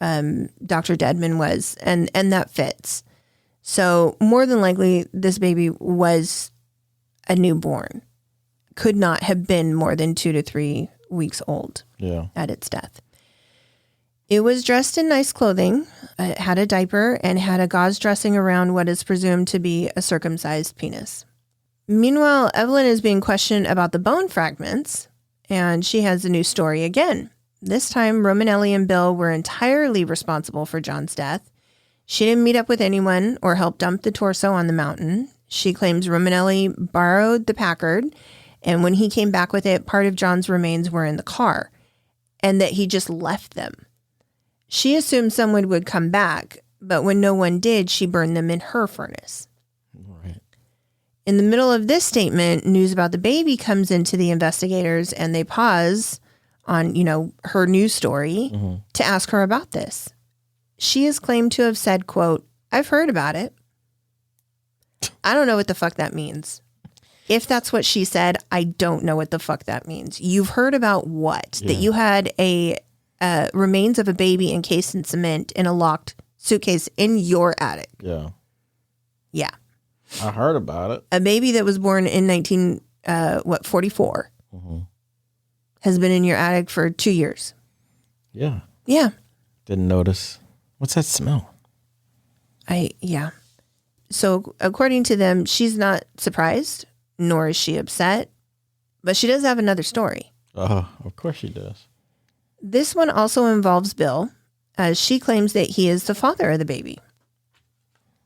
Dr. Dedman was, and that fits. So more than likely, this baby was a newborn. Could not have been more than 2 to 3 weeks old at its death. It was dressed in nice clothing. It had a diaper and had a gauze dressing around what is presumed to be a circumcised penis. Meanwhile, Evelyn is being questioned about the bone fragments, and she has a new story again. This time, Romanelli and Bill were entirely responsible for John's death. She didn't meet up with anyone or help dump the torso on the mountain. She claims Romanelli borrowed the Packard, and when he came back with it, part of John's remains were in the car, and that he just left them. She assumed someone would come back, but when no one did, she burned them in her furnace. Right. In the middle of this statement, news about the baby comes into the investigators, and they pause on, her news story to ask her about this. She is claimed to have said, quote, "I've heard about it." I don't know what the fuck that means. If that's what she said, I don't know what the fuck that means. You've heard about what? Yeah. That you had a remains of a baby encased in cement in a locked suitcase in your attic. Yeah. Yeah. I heard about it. A baby that was born in 44 has been in your attic for 2 years. Yeah. Yeah. Didn't notice. What's that smell? Yeah. So according to them, she's not surprised, nor is she upset, but she does have another story. Oh, of course she does. This one also involves Bill, as she claims that he is the father of the baby.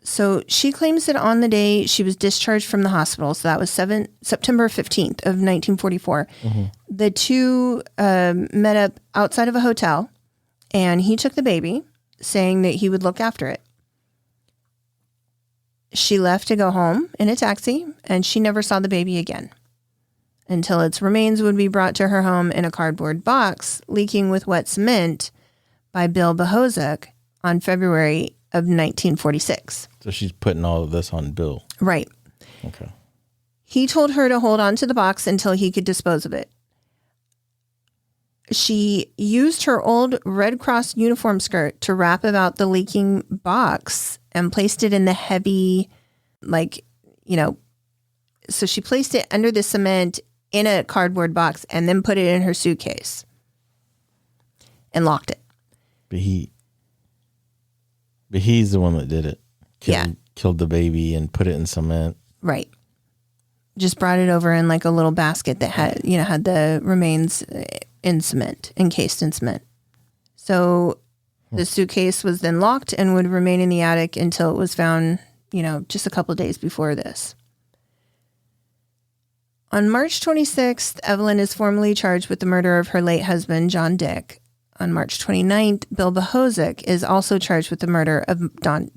So she claims that on the day she was discharged from the hospital, so that was September 15th of 1944, the two met up outside of a hotel, and he took the baby, saying that he would look after it. She left to go home in a taxi, and she never saw the baby again until its remains would be brought to her home in a cardboard box leaking with wet cement by Bill Bohozuk on February of 1946. So she's putting all of this on Bill. Right. Okay. He told her to hold on to the box until he could dispose of it. She used her old Red Cross uniform skirt to wrap about the leaking box and placed it in the heavy, so she placed it under the cement in a cardboard box and then put it in her suitcase and locked it. But he's the one that did it. Killed the baby and put it in cement. Right. Just brought it over in like a little basket that had the remains in cement, encased in cement. So the suitcase was then locked and would remain in the attic until it was found, just a couple of days before this. On March 26th, Evelyn is formally charged with the murder of her late husband, John Dick. On March 29th, Bill Bohozuk is also charged with the murder of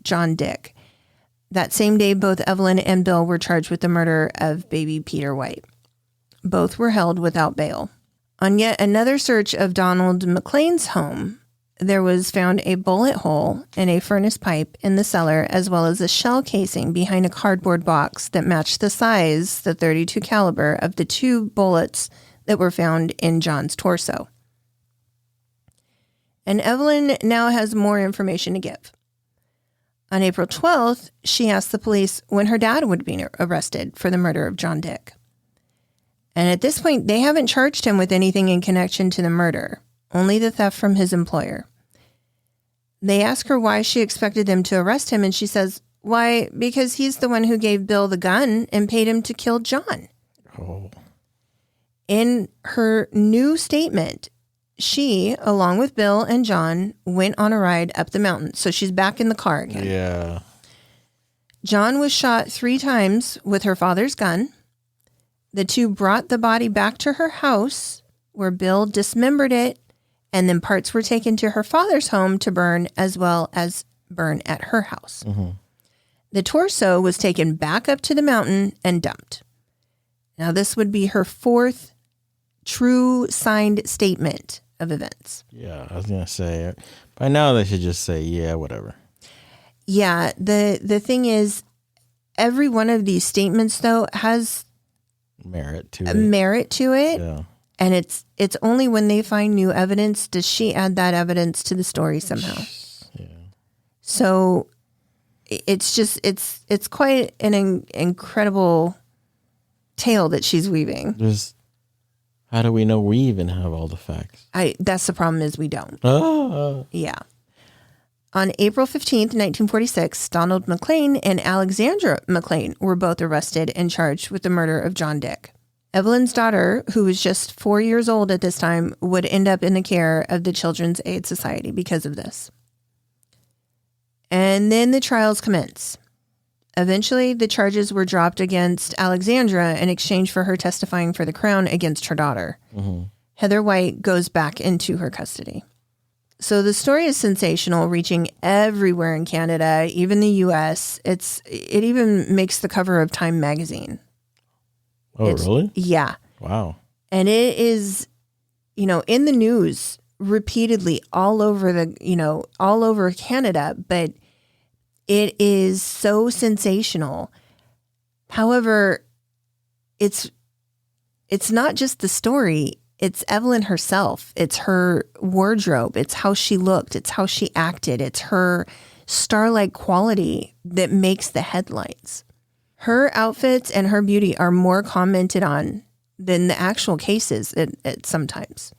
John Dick. That same day, both Evelyn and Bill were charged with the murder of baby Peter White. Both were held without bail. On yet another search of Donald McLean's home, there was found a bullet hole in a furnace pipe in the cellar, as well as a shell casing behind a cardboard box that matched the size, the .32 caliber, of the two bullets that were found in John's torso. And Evelyn now has more information to give. On April 12th, she asked the police when her dad would be arrested for the murder of John Dick. And at this point, they haven't charged him with anything in connection to the murder, only the theft from his employer. They ask her why she expected them to arrest him, and she says, why, because he's the one who gave Bill the gun and paid him to kill John. Oh. In her new statement, she, along with Bill and John, went on a ride up the mountain. So she's back in the car again. Yeah. John was shot 3 times with her father's gun. The two brought the body back to her house, where Bill dismembered it, and then parts were taken to her father's home to burn, as well as burn at her house. The torso was taken back up to the mountain and dumped. Now, this would be her 4th true signed statement of events. Yeah, I was going to say, by now they should just say, yeah, whatever. Yeah, the thing is, every one of these statements, though, has merit to it. Yeah. And it's only when they find new evidence does she add that evidence to the story somehow. Yeah. So it's just it's quite an incredible tale that she's weaving. How do we know we even have all the facts? That's the problem, is we don't. Yeah. On April 15th, 1946, Donald McLean and Alexandra Mclean were both arrested and charged with the murder of John Dick. Evelyn's daughter, who was just 4 years old at this time, would end up in the care of the Children's Aid Society because of this. And then the trials commence. Eventually, the charges were dropped against Alexandra in exchange for her testifying for the Crown against her daughter. Mm-hmm. Heather White goes back into her custody. So the story is sensational, reaching everywhere in Canada, even the U.S. It even makes the cover of Time magazine. Oh, really? Yeah. Wow. And it is, in the news repeatedly all over all over Canada, but it is so sensational. However, it's not just the story. It's Evelyn herself. It's her wardrobe. It's how she looked. It's how she acted. It's her star-like quality that makes the headlines. Her outfits and her beauty are more commented on than the actual cases at sometimes.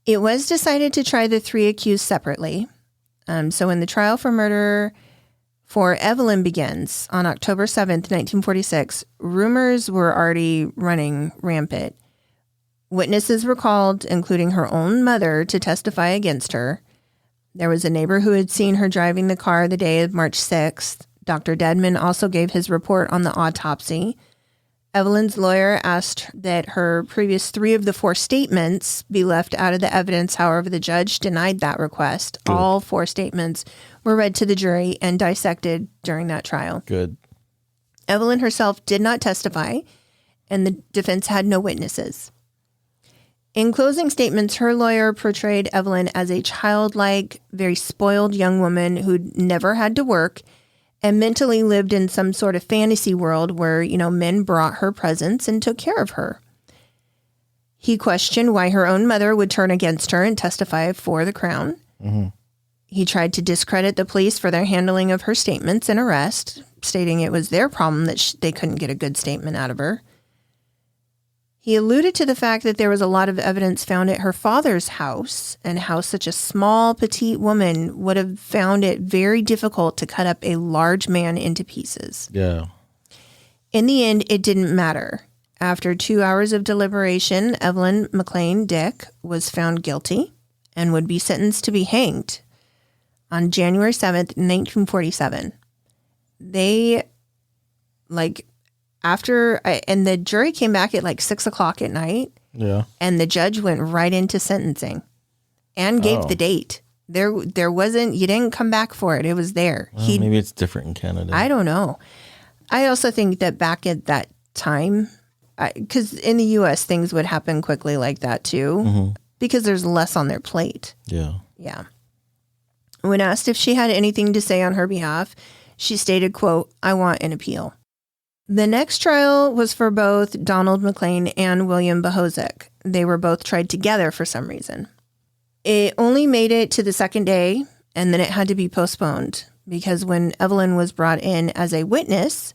It was decided to try the three accused separately. So when the trial for murder for Evelyn begins on October 7th, 1946, rumors were already running rampant. Witnesses were called, including her own mother, to testify against her. There was a neighbor who had seen her driving the car the day of March 6th. Dr. Dedman also gave his report on the autopsy. Evelyn's lawyer asked that her previous 3 of the 4 statements be left out of the evidence. However, the judge denied that request. Good. All 4 statements were read to the jury and dissected during that trial. Good. Evelyn herself did not testify, and the defense had no witnesses. In closing statements, her lawyer portrayed Evelyn as a childlike, very spoiled young woman who'd never had to work and mentally lived in some sort of fantasy world where, men brought her presents and took care of her. He questioned why her own mother would turn against her and testify for the Crown. Mm-hmm. He tried to discredit the police for their handling of her statements and arrest, stating it was their problem that they couldn't get a good statement out of her. He alluded to the fact that there was a lot of evidence found at her father's house and how such a small, petite woman would have found it very difficult to cut up a large man into pieces. Yeah. In the end, it didn't matter. After 2 hours of deliberation, Evelyn MacLean Dick was found guilty and would be sentenced to be hanged on January 7th, 1947. And the jury came back at 6 o'clock at night. Yeah. And the judge went right into sentencing and gave the date. There wasn't, you didn't come back for it. It was there. Well, maybe it's different in Canada. I don't know. I also think that back at that time, because in the U.S. things would happen quickly like that too, because there's less on their plate. Yeah. Yeah. When asked if she had anything to say on her behalf, she stated, quote, "I want an appeal." The next trial was for both Donald McLean and William Bohosic. They were both tried together for some reason. It only made it to the second day, and then it had to be postponed because when Evelyn was brought in as a witness,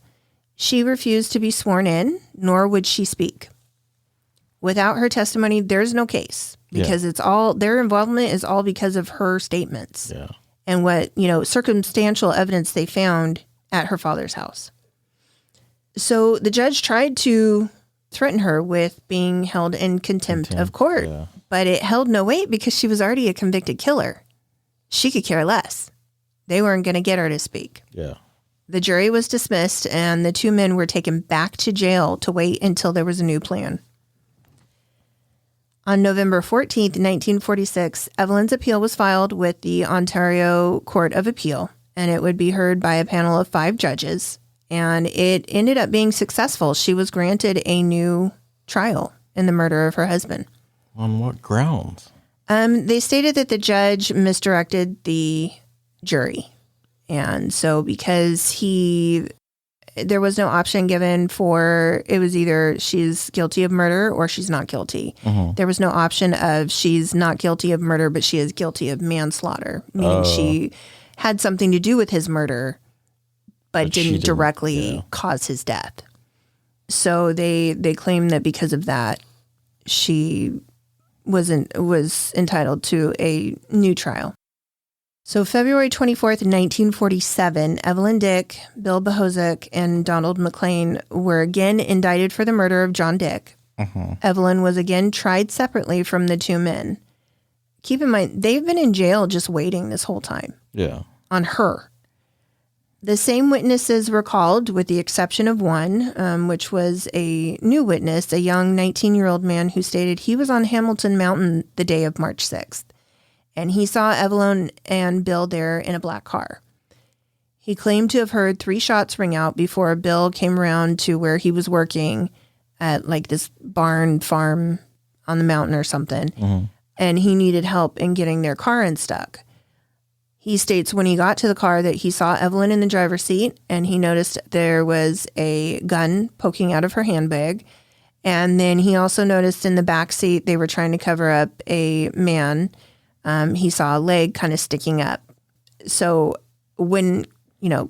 she refused to be sworn in, nor would she speak. Without her testimony, there's no case because it's all, their involvement is all because of her statements and what, circumstantial evidence they found at her father's house. So the judge tried to threaten her with being held in contempt of court, but it held no weight because she was already a convicted killer. She could care less. They weren't going to get her to speak. Yeah. The jury was dismissed and the 2 men were taken back to jail to wait until there was a new plan. On November 14th, 1946, Evelyn's appeal was filed with the Ontario Court of Appeal, and it would be heard by a panel of 5 judges. And it ended up being successful. She was granted a new trial in the murder of her husband. On what grounds? They stated that the judge misdirected the jury. And so because there was no option given for, it was either she's guilty of murder or she's not guilty. Mm-hmm. There was no option of she's not guilty of murder, but she is guilty of manslaughter, meaning she had something to do with his murder, but didn't directly cause his death. So they claim that because of that, she was entitled to a new trial. So February 24th, 1947, Evelyn Dick, Bill Bohozek, and Donald McLean were again indicted for the murder of John Dick. Evelyn was again tried separately from the two men. Keep in mind, they've been in jail just waiting this whole time. Yeah. On her. The same witnesses were called, with the exception of one, which was a new witness, a young 19-year-old man who stated he was on Hamilton Mountain the day of March 6th. And he saw Evelyn and Bill there in a black car. He claimed to have heard 3 shots ring out before Bill came around to where he was working at like this barn farm on the mountain or something. And he needed help in getting their car unstuck. He states when he got to the car that he saw Evelyn in the driver's seat and he noticed there was a gun poking out of her handbag. And then he also noticed in the back seat they were trying to cover up a man. He saw a leg kind of sticking up. So when,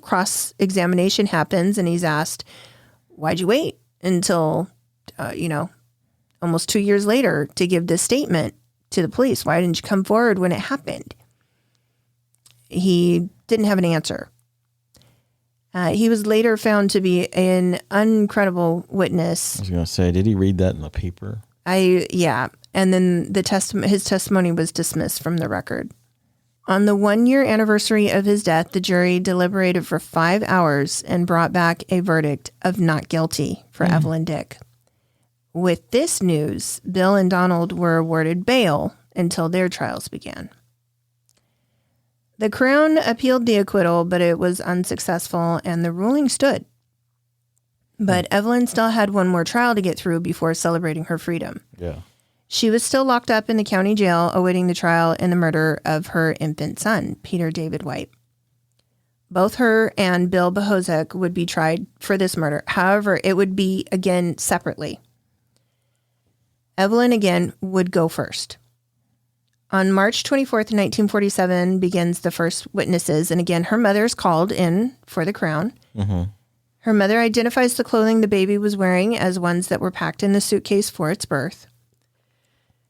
cross-examination happens and he's asked, why'd you wait until, almost 2 years later to give this statement to the police? Why didn't you come forward when it happened? He didn't have an answer. He was later found to be an uncredible witness. I was going to say, did he read that in the paper? Yeah. And then his testimony was dismissed from the record. On the 1-year anniversary of his death, the jury deliberated for 5 hours and brought back a verdict of not guilty for Evelyn Dick. With this news, Bill and Donald were awarded bail until their trials began. The Crown appealed the acquittal, but it was unsuccessful, and the ruling stood. But Evelyn still had one more trial to get through before celebrating her freedom. Yeah. She was still locked up in the county jail awaiting the trial in the murder of her infant son, Peter David White. Both her and Bill Bohozek would be tried for this murder. However, it would be, again, separately. Evelyn, again, would go first. On March 24th, 1947, begins the first witnesses. And again, her mother is called in for the Crown. Her mother identifies the clothing the baby was wearing as ones that were packed in the suitcase for its birth.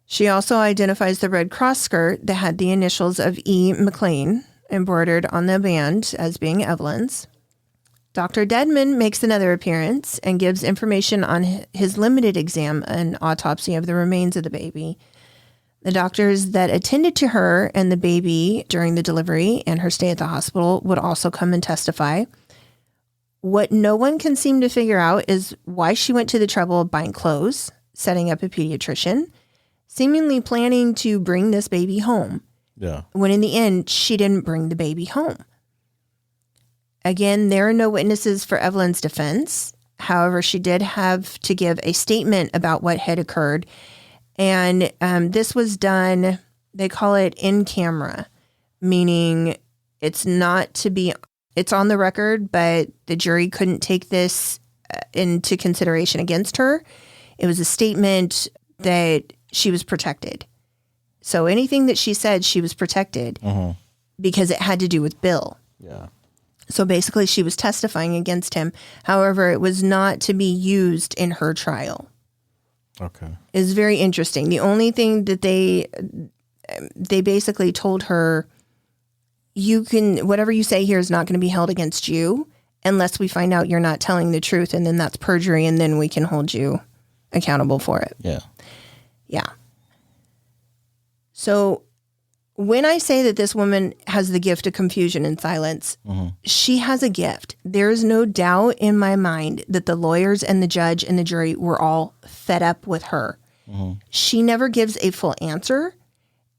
She also identifies the Red Cross skirt that had the initials of E. McLean embroidered on the band as being Evelyn's. Dr. Dedman makes another appearance and gives information on his limited exam and autopsy of the remains of the baby. The doctors that attended to her and the baby during the delivery and her stay at the hospital would also come and testify. What no one can seem to figure out is why she went to the trouble of buying clothes, setting up a pediatrician, seemingly planning to bring this baby home. Yeah. When in the end, she didn't bring the baby home. Again, there are no witnesses for Evelyn's defense. However, she did have to give a statement about what had occurred. And this was done, they call it in camera, meaning it's on the record, but the jury couldn't take this into consideration against her. It was a statement that she was protected. So anything that she said, she was protected because it had to do with Bill. Yeah. So basically she was testifying against him. However, it was not to be used in her trial. Okay. It's very interesting. The only thing that they basically told her, whatever you say here is not going to be held against you unless we find out you're not telling the truth, and then that's perjury, and then we can hold you accountable for it. Yeah. Yeah. So when I say that this woman has the gift of confusion and silence, she has a gift. There's no doubt in my mind that the lawyers and the judge and the jury were all fed up with her. She never gives a full answer.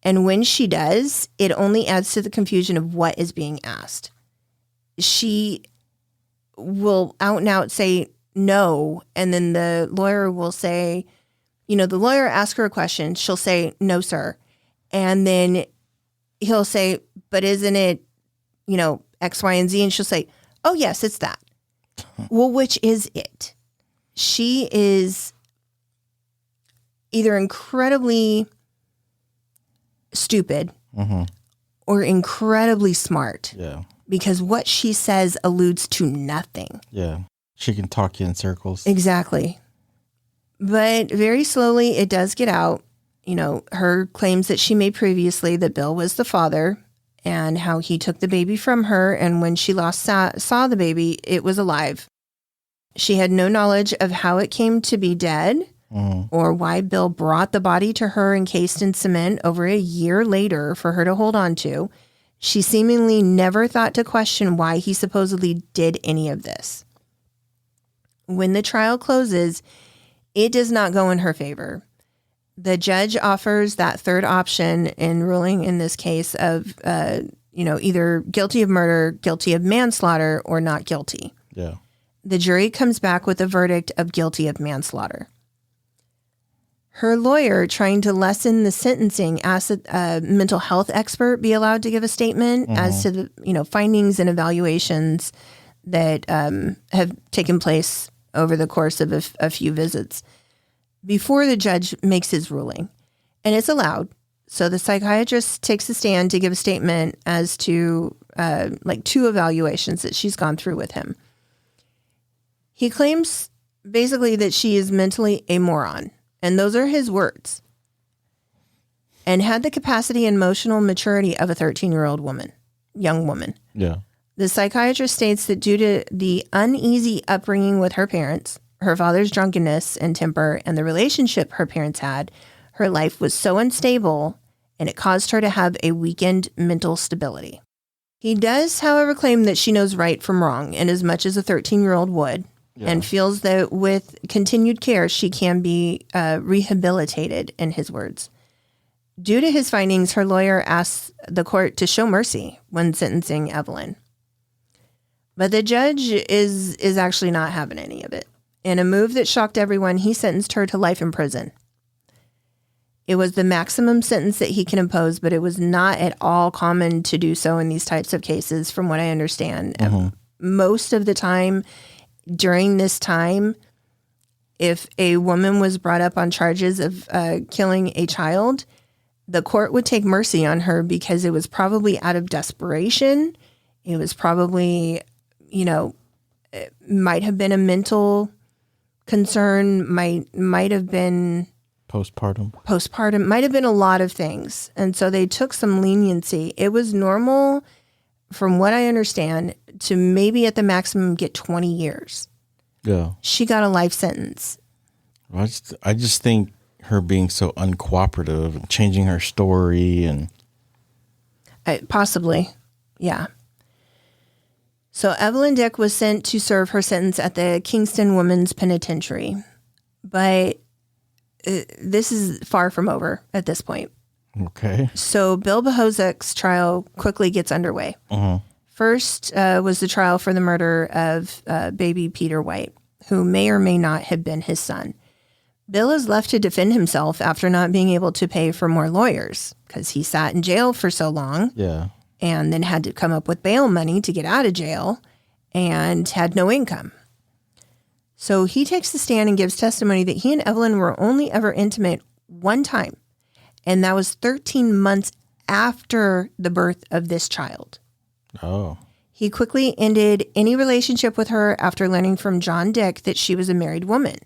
And when she does, it only adds to the confusion of what is being asked. She will out and out say no. And then the lawyer will say, the lawyer asks her a question. She'll say, no, sir. And then he'll say, but isn't it, X, Y, and Z? And she'll say, oh, yes, it's that. Well, which is it? She is either incredibly stupid or incredibly smart. Yeah. Because what she says alludes to nothing. Yeah. She can talk you in circles. Exactly. But very slowly it does get out. Her claims that she made previously that Bill was the father and how he took the baby from her, and when she last saw the baby, it was alive. She had no knowledge of how it came to be dead or why Bill brought the body to her encased in cement over a year later for her to hold on to. She seemingly never thought to question why he supposedly did any of this. When the trial closes, it does not go in her favor. The judge offers that third option in ruling in this case of, either guilty of murder, guilty of manslaughter, or not guilty. Yeah. The jury comes back with a verdict of guilty of manslaughter. Her lawyer, trying to lessen the sentencing, asked that a mental health expert be allowed to give a statement as to the findings and evaluations that have taken place over the course of a few visits before the judge makes his ruling. And it's allowed. So the psychiatrist takes a stand to give a statement as to 2 evaluations that she's gone through with him. He claims basically that she is mentally a moron. And those are his words. And had the capacity and emotional maturity of a 13-year-old young woman. Yeah. The psychiatrist states that due to the uneasy upbringing with her parents, her father's drunkenness and temper, and the relationship her parents had, her life was so unstable, and it caused her to have a weakened mental stability. He does, however, claim that she knows right from wrong, in as much as a 13-year-old would, and feels that with continued care, she can be rehabilitated, in his words. Due to his findings, her lawyer asks the court to show mercy when sentencing Evelyn. But the judge is actually not having any of it. In a move that shocked everyone, he sentenced her to life in prison. It was the maximum sentence that he can impose, but it was not at all common to do so in these types of cases, from what I understand. Most of the time, during this time, if a woman was brought up on charges of killing a child, the court would take mercy on her because it was probably out of desperation. It was probably, it might have been a mental concern, might have been postpartum, might have been a lot of things. And so they took some leniency. It was normal, from what I understand, to maybe at the maximum get 20 years. Yeah. She got a life sentence. I just think her being so uncooperative and changing her story and... Possibly, yeah. So Evelyn Dick was sent to serve her sentence at the Kingston Women's Penitentiary. But this is far from over at this point. Okay. So Bill Bohozek's trial quickly gets underway. First was the trial for the murder of baby Peter White, who may or may not have been his son. Bill is left to defend himself after not being able to pay for more lawyers because he sat in jail for so long. Yeah. And then had to come up with bail money to get out of jail and had no income. So he takes the stand and gives testimony that he and Evelyn were only ever intimate one time. And that was 13 months after the birth of this child. Oh. He quickly ended any relationship with her after learning from John Dick that she was a married woman.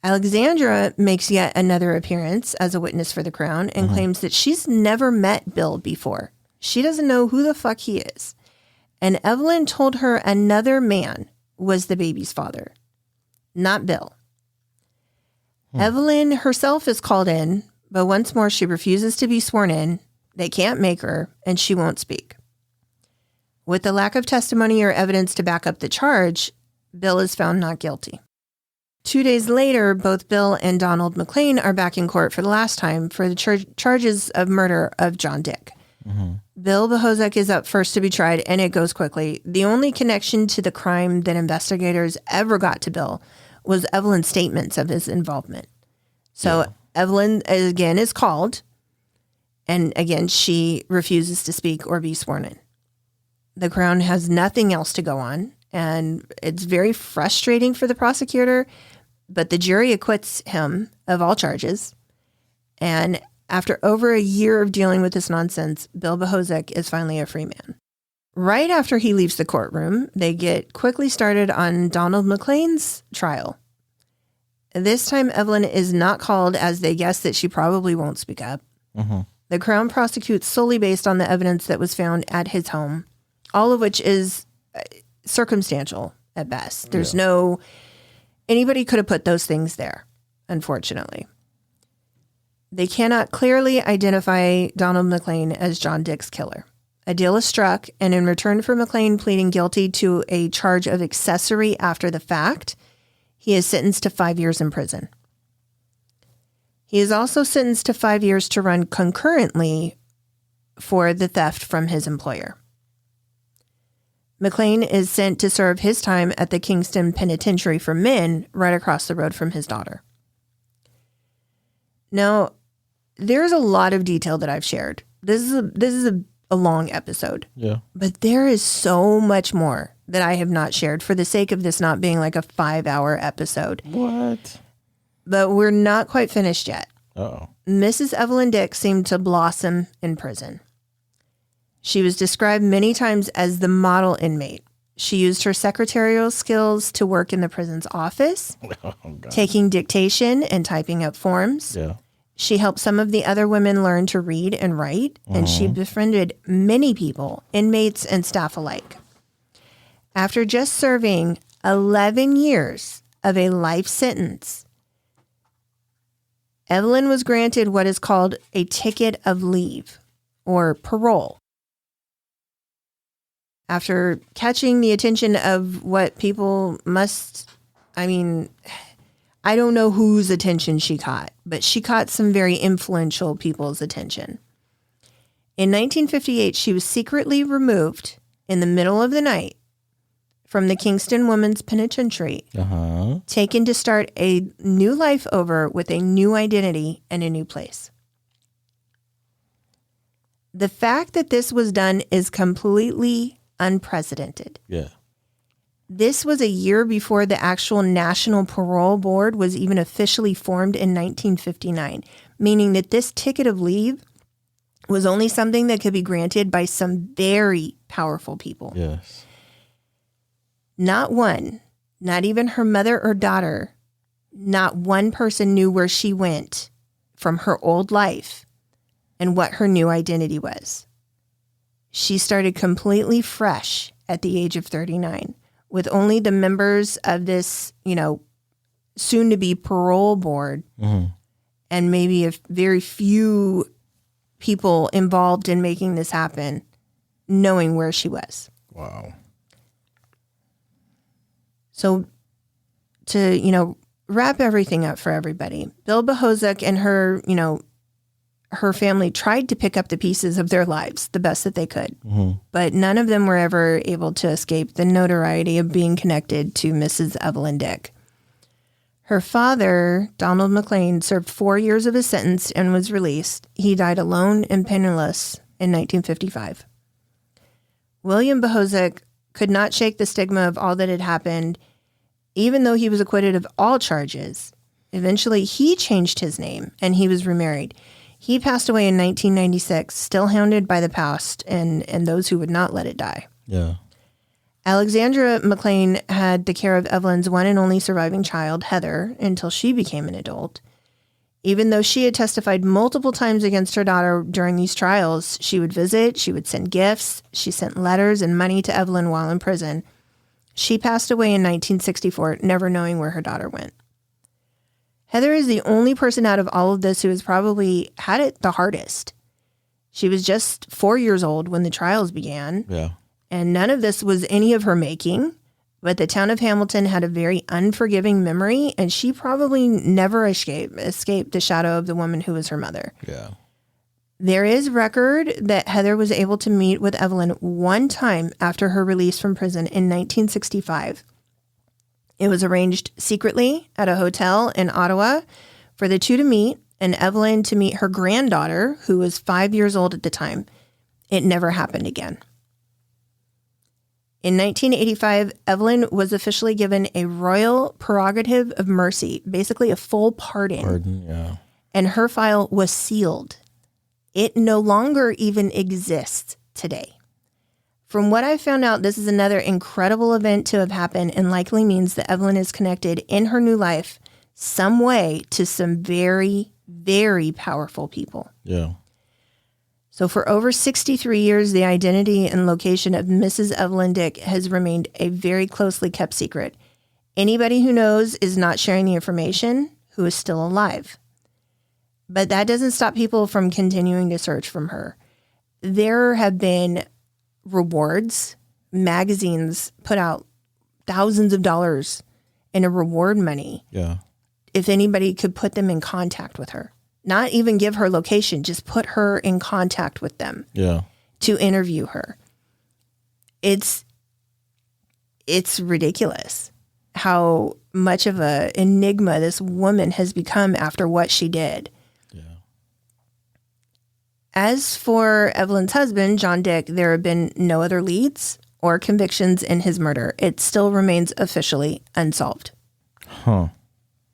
Alexandra makes yet another appearance as a witness for the Crown and claims that she's never met Bill before. She doesn't know who the fuck he is. And Evelyn told her another man was the baby's father, not Bill. Evelyn herself is called in, but once more she refuses to be sworn in. They can't make her, and she won't speak. With the lack of testimony or evidence to back up the charge, Bill is found not guilty. 2 days later, both Bill and Donald McLean are back in court for the last time for the charges of murder of John Dick. Bill Bohozek is up first to be tried, and it goes quickly. The only connection to the crime that investigators ever got to Bill was Evelyn's statements of his involvement. So Evelyn, again, is called, and again, she refuses to speak or be sworn in. The Crown has nothing else to go on, and it's very frustrating for the prosecutor, but the jury acquits him of all charges, and after over a year of dealing with this nonsense, Bill Bohozek is finally a free man. Right after he leaves the courtroom, they get quickly started on Donald McLean's trial. This time, Evelyn is not called as they guess that she probably won't speak up. The Crown prosecutes solely based on the evidence that was found at his home, all of which is circumstantial at best. There's no... Anybody could have put those things there, unfortunately. They cannot clearly identify Donald McLean as John Dick's killer. A deal is struck, and in return for McLean pleading guilty to a charge of accessory after the fact, he is sentenced to 5 years in prison. He is also sentenced to 5 years to run concurrently for the theft from his employer. McLean is sent to serve his time at the Kingston Penitentiary for Men right across the road from his daughter. Now, there's a lot of detail that I've shared. This is a long episode. Yeah. But there is so much more that I have not shared for the sake of this not being like a 5-hour episode. What? But we're not quite finished yet. Uh-oh. Mrs. Evelyn Dick seemed to blossom in prison. She was described many times as the model inmate. She used her secretarial skills to work in the prison's office, taking dictation and typing up forms. Yeah. She helped some of the other women learn to read and write, and she befriended many people, inmates and staff alike. After just serving 11 years of a life sentence, Evelyn was granted what is called a ticket of leave, or parole. After catching the attention of what people must, I don't know whose attention she caught, but she caught some very influential people's attention. In 1958, she was secretly removed in the middle of the night from the Kingston Women's Penitentiary, taken to start a new life over with a new identity and a new place. The fact that this was done is completely unprecedented. Yeah. This was a year before the actual National Parole Board was even officially formed in 1959, meaning that this ticket of leave was only something that could be granted by some very powerful people. Yes. Not one, not even her mother or daughter, not one person knew where she went from her old life and what her new identity was. She started completely fresh at the age of 39, with only the members of this, soon-to-be parole board and maybe a very few people involved in making this happen knowing where she was. Wow. So to, wrap everything up for everybody, Bill Bohozek and her, her family tried to pick up the pieces of their lives the best that they could, but none of them were ever able to escape the notoriety of being connected to Mrs. Evelyn Dick. Her father, Donald McLean, served 4 years of his sentence and was released. He died alone and penniless in 1955. William Bohozek could not shake the stigma of all that had happened, even though he was acquitted of all charges. Eventually, he changed his name and he was remarried. He passed away in 1996, still hounded by the past and those who would not let it die. Yeah. Alexandra Mclean had the care of Evelyn's one and only surviving child, Heather, until she became an adult. Even though she had testified multiple times against her daughter during these trials, she would visit, she would send gifts, she sent letters and money to Evelyn while in prison. She passed away in 1964, never knowing where her daughter went. Heather is the only person out of all of this who has probably had it the hardest. She was just 4 years old when the trials began. Yeah. And none of this was any of her making. But the town of Hamilton had a very unforgiving memory, and she probably never escaped the shadow of the woman who was her mother. Yeah. There is record that Heather was able to meet with Evelyn one time after her release from prison in 1965. It was arranged secretly at a hotel in Ottawa for the two to meet and Evelyn to meet her granddaughter, who was 5 years old at the time. It never happened again. In 1985, Evelyn was officially given a royal prerogative of mercy, basically a full pardon. Yeah. And her file was sealed. It no longer even exists today. From what I found out, this is another incredible event to have happened and likely means that Evelyn is connected in her new life some way to some very, very powerful people. Yeah. So for over 63 years, the identity and location of Mrs. Evelyn Dick has remained a very closely kept secret. Anybody who knows is not sharing the information who is still alive. But that doesn't stop people from continuing to search from her. There have been rewards. Magazines put out thousands of dollars in a reward money. Yeah. If anybody could put them in contact with her. Not even give her location, just put her in contact with them. Yeah. To interview her. It's ridiculous how much of an enigma this woman has become after what she did. Yeah. As for Evelyn's husband, John Dick, there have been no other leads or convictions in his murder. It still remains officially unsolved. Huh.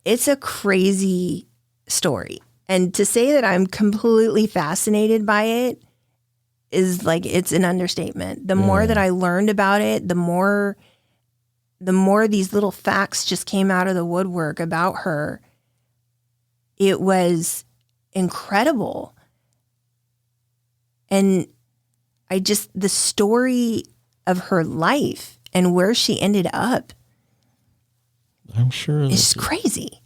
It's a crazy story. And to say that I'm completely fascinated by it is like, it's an understatement. The more that I learned about it, the more these little facts just came out of the woodwork about her. It was incredible. And the story of her life and where she ended up. I'm sure It's crazy.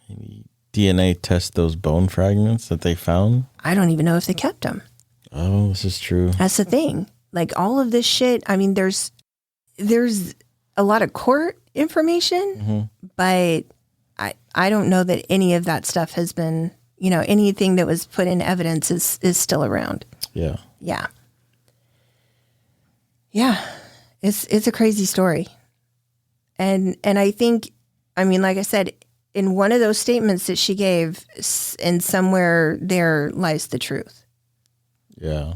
Maybe DNA test those bone fragments that they found. I don't even know if they kept them. Oh, this is true. That's the thing. Like all of this shit. I mean, there's a lot of court information, but I don't know that any of that stuff has been, anything that was put in evidence is still around. Yeah. Yeah. Yeah. It's a crazy story. And I think, like I said, in one of those statements that she gave, and somewhere there lies the truth. Yeah.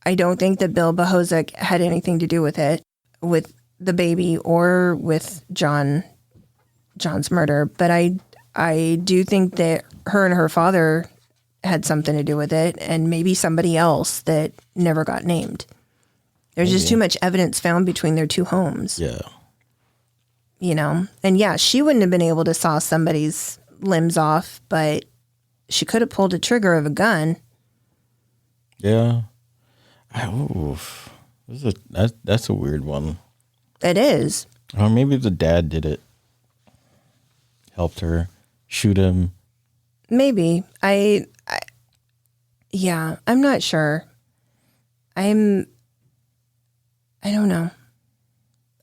I don't think that Bill Bohozek had anything to do with it, with the baby or with John's murder. But I do think that her and her father had something to do with it, and maybe somebody else that never got named. There's just too much evidence found between their two homes. Yeah. And yeah, she wouldn't have been able to saw somebody's limbs off, but she could have pulled a trigger of a gun. Yeah. That's a weird one. It is. Or maybe the dad did it. Helped her shoot him. Maybe. Yeah, I'm not sure. I don't know.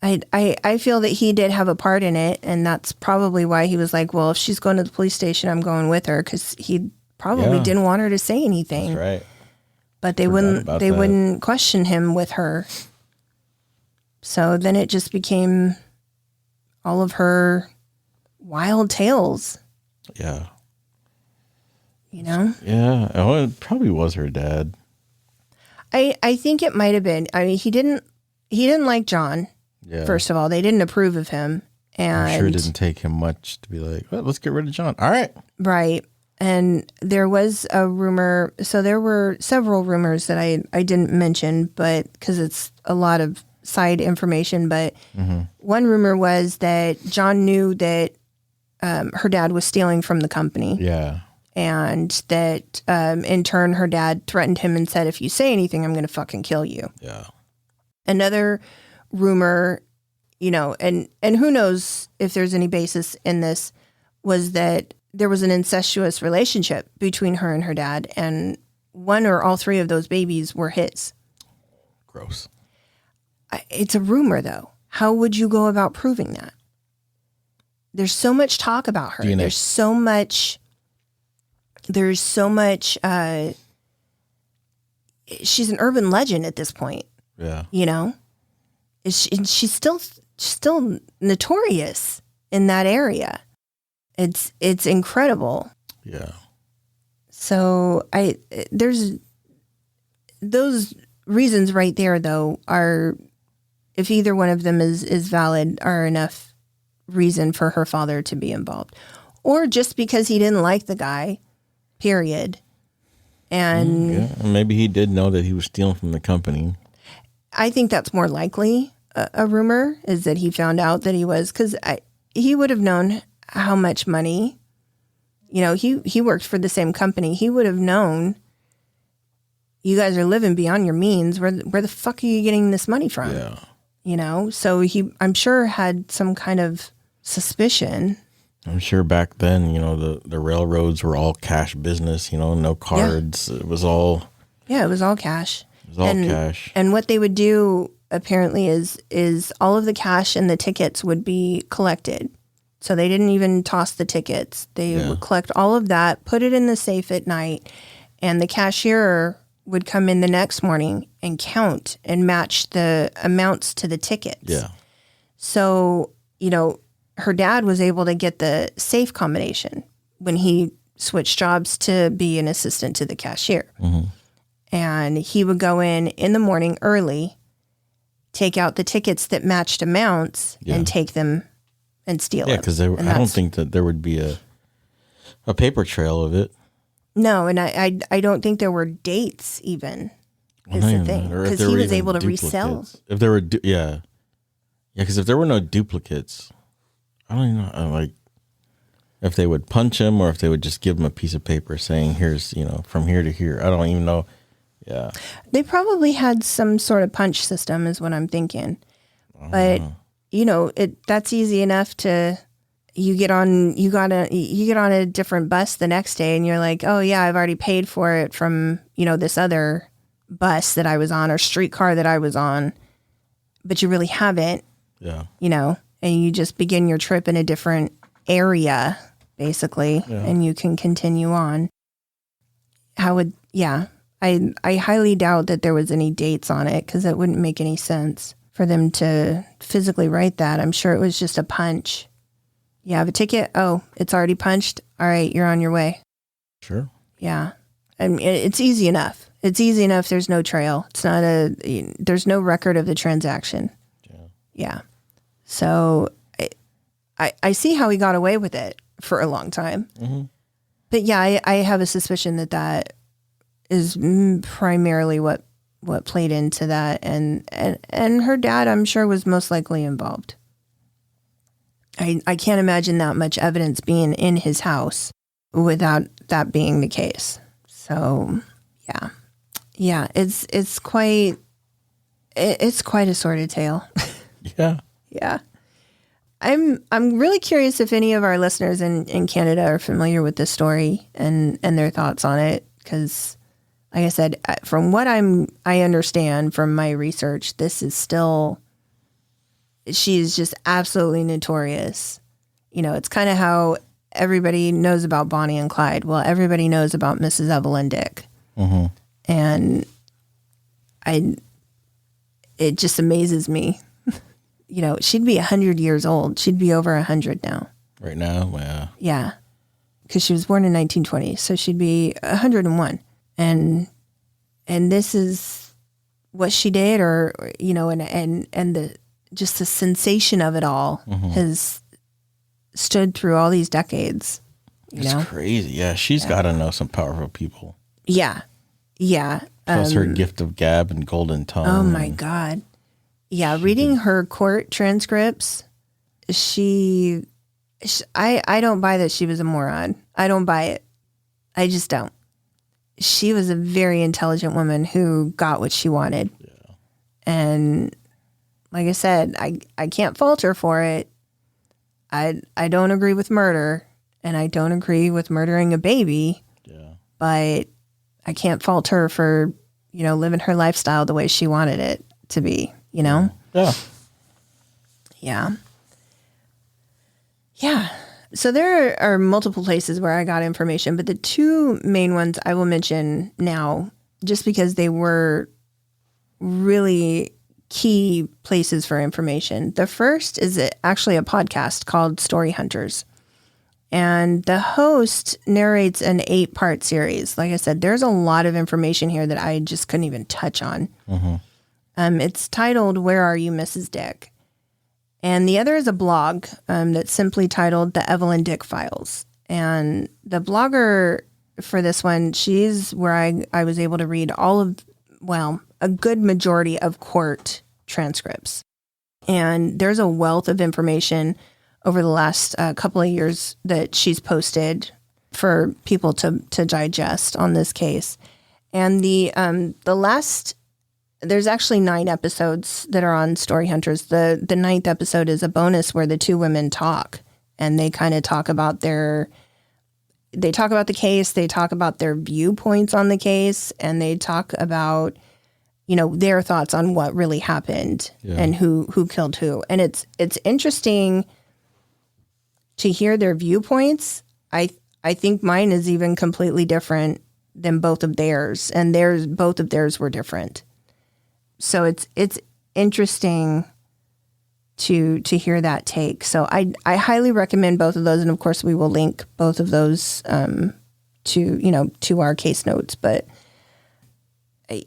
I feel that he did have a part in it, and that's probably why he was like, well, if she's going to the police station, I'm going with her, because he probably didn't want her to say anything. That's right. But they wouldn't question him with her. So then it just became all of her wild tales. Yeah. Yeah, oh, it probably was her dad. I think it might have been. He didn't like John. Yeah. First of all, they didn't approve of him, and I'm sure it didn't take him much to be like, well, let's get rid of John. All right. Right. And there was a rumor. So there were several rumors that I didn't mention, but because it's a lot of side information. But one rumor was that John knew that her dad was stealing from the company. Yeah. And that in turn, her dad threatened him and said, if you say anything, I'm going to fucking kill you. Yeah. Another rumor, and who knows if there's any basis in this, was that there was an incestuous relationship between her and her dad, and one or all three of those babies were his. Gross. It's a rumor, though. How would you go about proving that? There's so much talk about her. DNA. There's so much. She's an urban legend at this point. Yeah. She's still notorious in that area. It's incredible. Yeah. So there's those reasons right there, though, are, if either one of them is valid, are enough reason for her father to be involved, or just because he didn't like the guy, period. And maybe he did know that he was stealing from the company. I think that's more likely a rumor, is that he found out that he was, because he would have known how much money You know, he worked for the same company. He would have known you guys are living beyond your means. Where the fuck are you getting this money from? Yeah. You know, so he, I'm sure, had some kind of suspicion. I'm sure back then, you know, the railroads were all cash business, you know, no cards. It was all... Yeah, it was all cash. It was all cash. And what they would do, apparently, is all of the cash and the tickets would be collected. So they didn't even toss the tickets. They would collect all of that, put it in the safe at night, and the cashier would come in the next morning and count and match the amounts to the tickets. Yeah. So, you know, her dad was able to get the safe combination when he switched jobs to be an assistant to the cashier. Mm-hmm. And he would go in the morning early, take out the tickets that matched amounts and take them and steal them. Yeah, because I don't think that there would be a paper trail of it. No, and I don't think there were dates even, is the thing. Because he was able to resell. If there were, because if there were no duplicates, I don't even know, like, if they would punch him or if they would just give him a piece of paper saying, here's, you know, from here to here. I don't even know. Yeah. They probably had some sort of punch system is what I'm thinking. But, you know, that's easy enough to... You get on a different bus the next day and you're like, oh yeah, I've already paid for it from, you know, this other bus that I was on or streetcar that I was on, but you really haven't, you know, and you just begin your trip in a different area basically and you can continue on. I highly doubt that there was any dates on it because it wouldn't make any sense for them to physically write that. I'm sure it was just a punch. You have a ticket? Oh, it's already punched? All right, you're on your way. Sure. Yeah. And it's easy enough. It's easy enough. There's no trail. There's no record of the transaction. Yeah. So I see how he got away with it for a long time. Mm-hmm. But yeah, I have a suspicion that is primarily what played into that. And her dad, I'm sure, was most likely involved. I can't imagine that much evidence being in his house without that being the case. So, yeah, it's quite a sordid tale. Yeah, yeah. I'm really curious if any of our listeners in Canada are familiar with this story and their thoughts on it. Because, like I said, from what I understand from my research, this is still. She's just absolutely notorious. You know, it's kind of how everybody knows about Bonnie and Clyde. Well, everybody knows about Mrs. Evelyn Dick. Mm-hmm. And it just amazes me. You know, she'd be 100 years old. She'd be over 100 now. Right now? Yeah. Yeah. Because she was born in 1920. So she'd be 101. And this is what she did or you know, and the... just the sensation of it all has stood through all these decades. It's crazy. Yeah, she's got to know some powerful people. Yeah. Yeah. Plus her gift of gab and golden tongue. Oh, my God. Yeah, reading her court transcripts, I don't buy that she was a moron. I don't buy it. I just don't. She was a very intelligent woman who got what she wanted. Yeah. And... like I said, I can't fault her for it. I don't agree with murder, and I don't agree with murdering a baby. Yeah. But I can't fault her for, you know, living her lifestyle the way she wanted it to be, you know? Yeah. Yeah. Yeah. So there are multiple places where I got information, but the two main ones I will mention now, just because they were really key places for information. The first is actually a podcast called Story Hunters. And the host narrates an 8-part series. Like I said, there's a lot of information here that I just couldn't even touch on. Mm-hmm. It's titled, Where Are You, Mrs. Dick? And the other is a blog that's simply titled The Evelyn Dick Files. And the blogger for this one, she's where I was able to read a good majority of court transcripts. And there's a wealth of information over the last couple of years that she's posted for people to digest on this case. And the last, there's actually 9 episodes that are on Story Hunters. The 9th episode is a bonus where the 2 women talk, and they kind of talk about the case, they talk about their viewpoints on the case, and they talk about, their thoughts on what really happened and who killed who. And it's interesting to hear their viewpoints. I think mine is even completely different than both of theirs, and both of theirs were different. So it's interesting to hear that take. So I highly recommend both of those, and of course we will link both of those to our case notes. But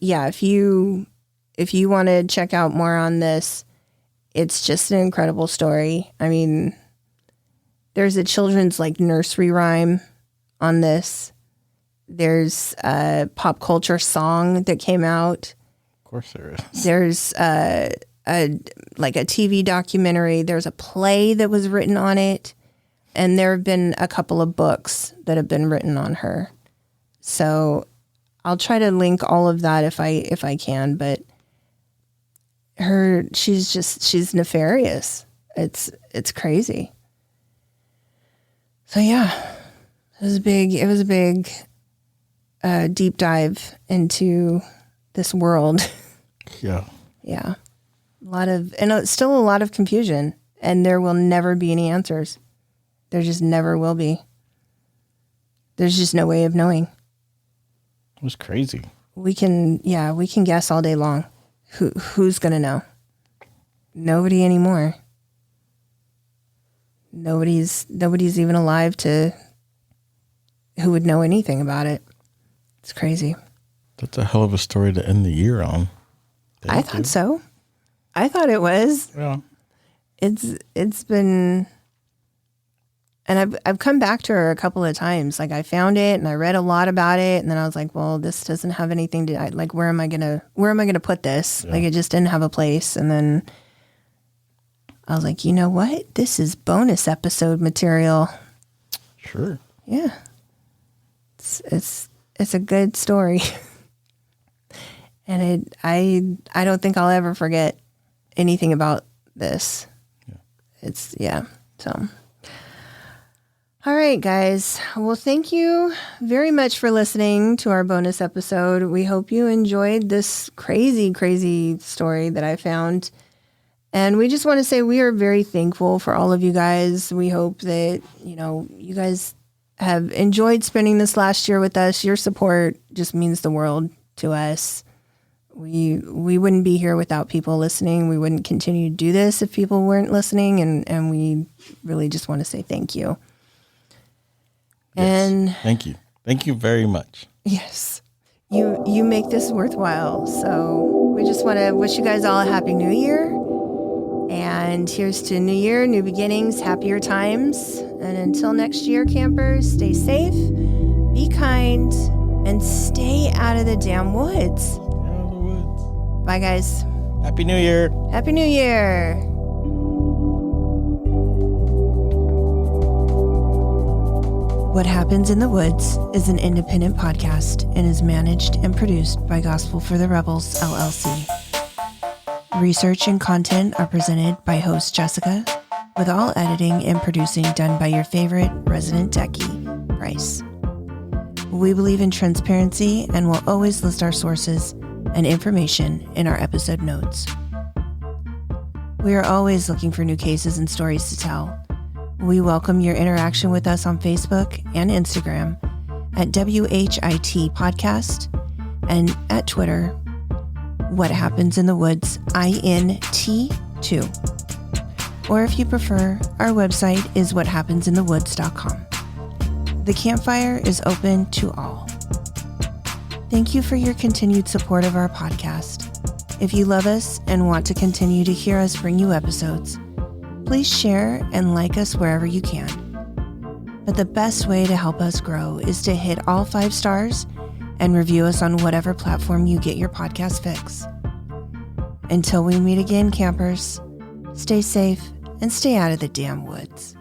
yeah, if you want to check out more on this, it's just an incredible story. I mean, there's a children's nursery rhyme on this. There's a pop culture song that came out. Of course there is. There's a TV documentary. There's a play that was written on it. And there have been a couple of books that have been written on her. So I'll try to link all of that if I can, but she's nefarious. It's crazy. So yeah, it was a big deep dive into this world. Yeah. Yeah. Still a lot of confusion, and there will never be any answers. There just never will be. There's just no way of knowing. It was crazy. We can guess all day long. Who's going to know? Nobody anymore. Nobody's even alive who would know anything about it. It's crazy. That's a hell of a story to end the year on. I thought so. I thought it was. Yeah. It's been, and I've come back to her a couple of times. I found it and I read a lot about it, and then I was like, well, this doesn't have anything to where am I gonna put this? Yeah. It just didn't have a place. And then I was like, you know what? This is bonus episode material. Sure. Yeah. It's a good story. And I don't think I'll ever forget anything about this. Yeah. So, all right, guys. Well, thank you very much for listening to our bonus episode. We hope you enjoyed this crazy, crazy story that I found. And we just want to say we are very thankful for all of you guys. We hope that, you guys have enjoyed spending this last year with us. Your support just means the world to us. We wouldn't be here without people listening. We wouldn't continue to do this if people weren't listening. And we really just want to say thank you. Yes. And thank you. Thank you very much. Yes. You make this worthwhile. So we just want to wish you guys all a happy new year. And here's to new year, new beginnings, happier times. And until next year, campers, stay safe, be kind, and stay out of the damn woods. Bye, guys. Happy New Year. Happy New Year. What Happens in the Woods is an independent podcast and is managed and produced by Gospel for the Rebels, LLC. Research and content are presented by host Jessica, with all editing and producing done by your favorite resident techie, Bryce. We believe in transparency and will always list our sources and information in our episode notes. We are always looking for new cases and stories to tell. We welcome your interaction with us on Facebook and Instagram at WHIT Podcast and at Twitter, What Happens in the Woods, INT2. Or if you prefer, our website is whathappensinthewoods.com. The campfire is open to all. Thank you for your continued support of our podcast. If you love us and want to continue to hear us bring you episodes, please share and like us wherever you can. But the best way to help us grow is to hit all 5 stars and review us on whatever platform you get your podcast fix. Until we meet again, campers, stay safe and stay out of the damn woods.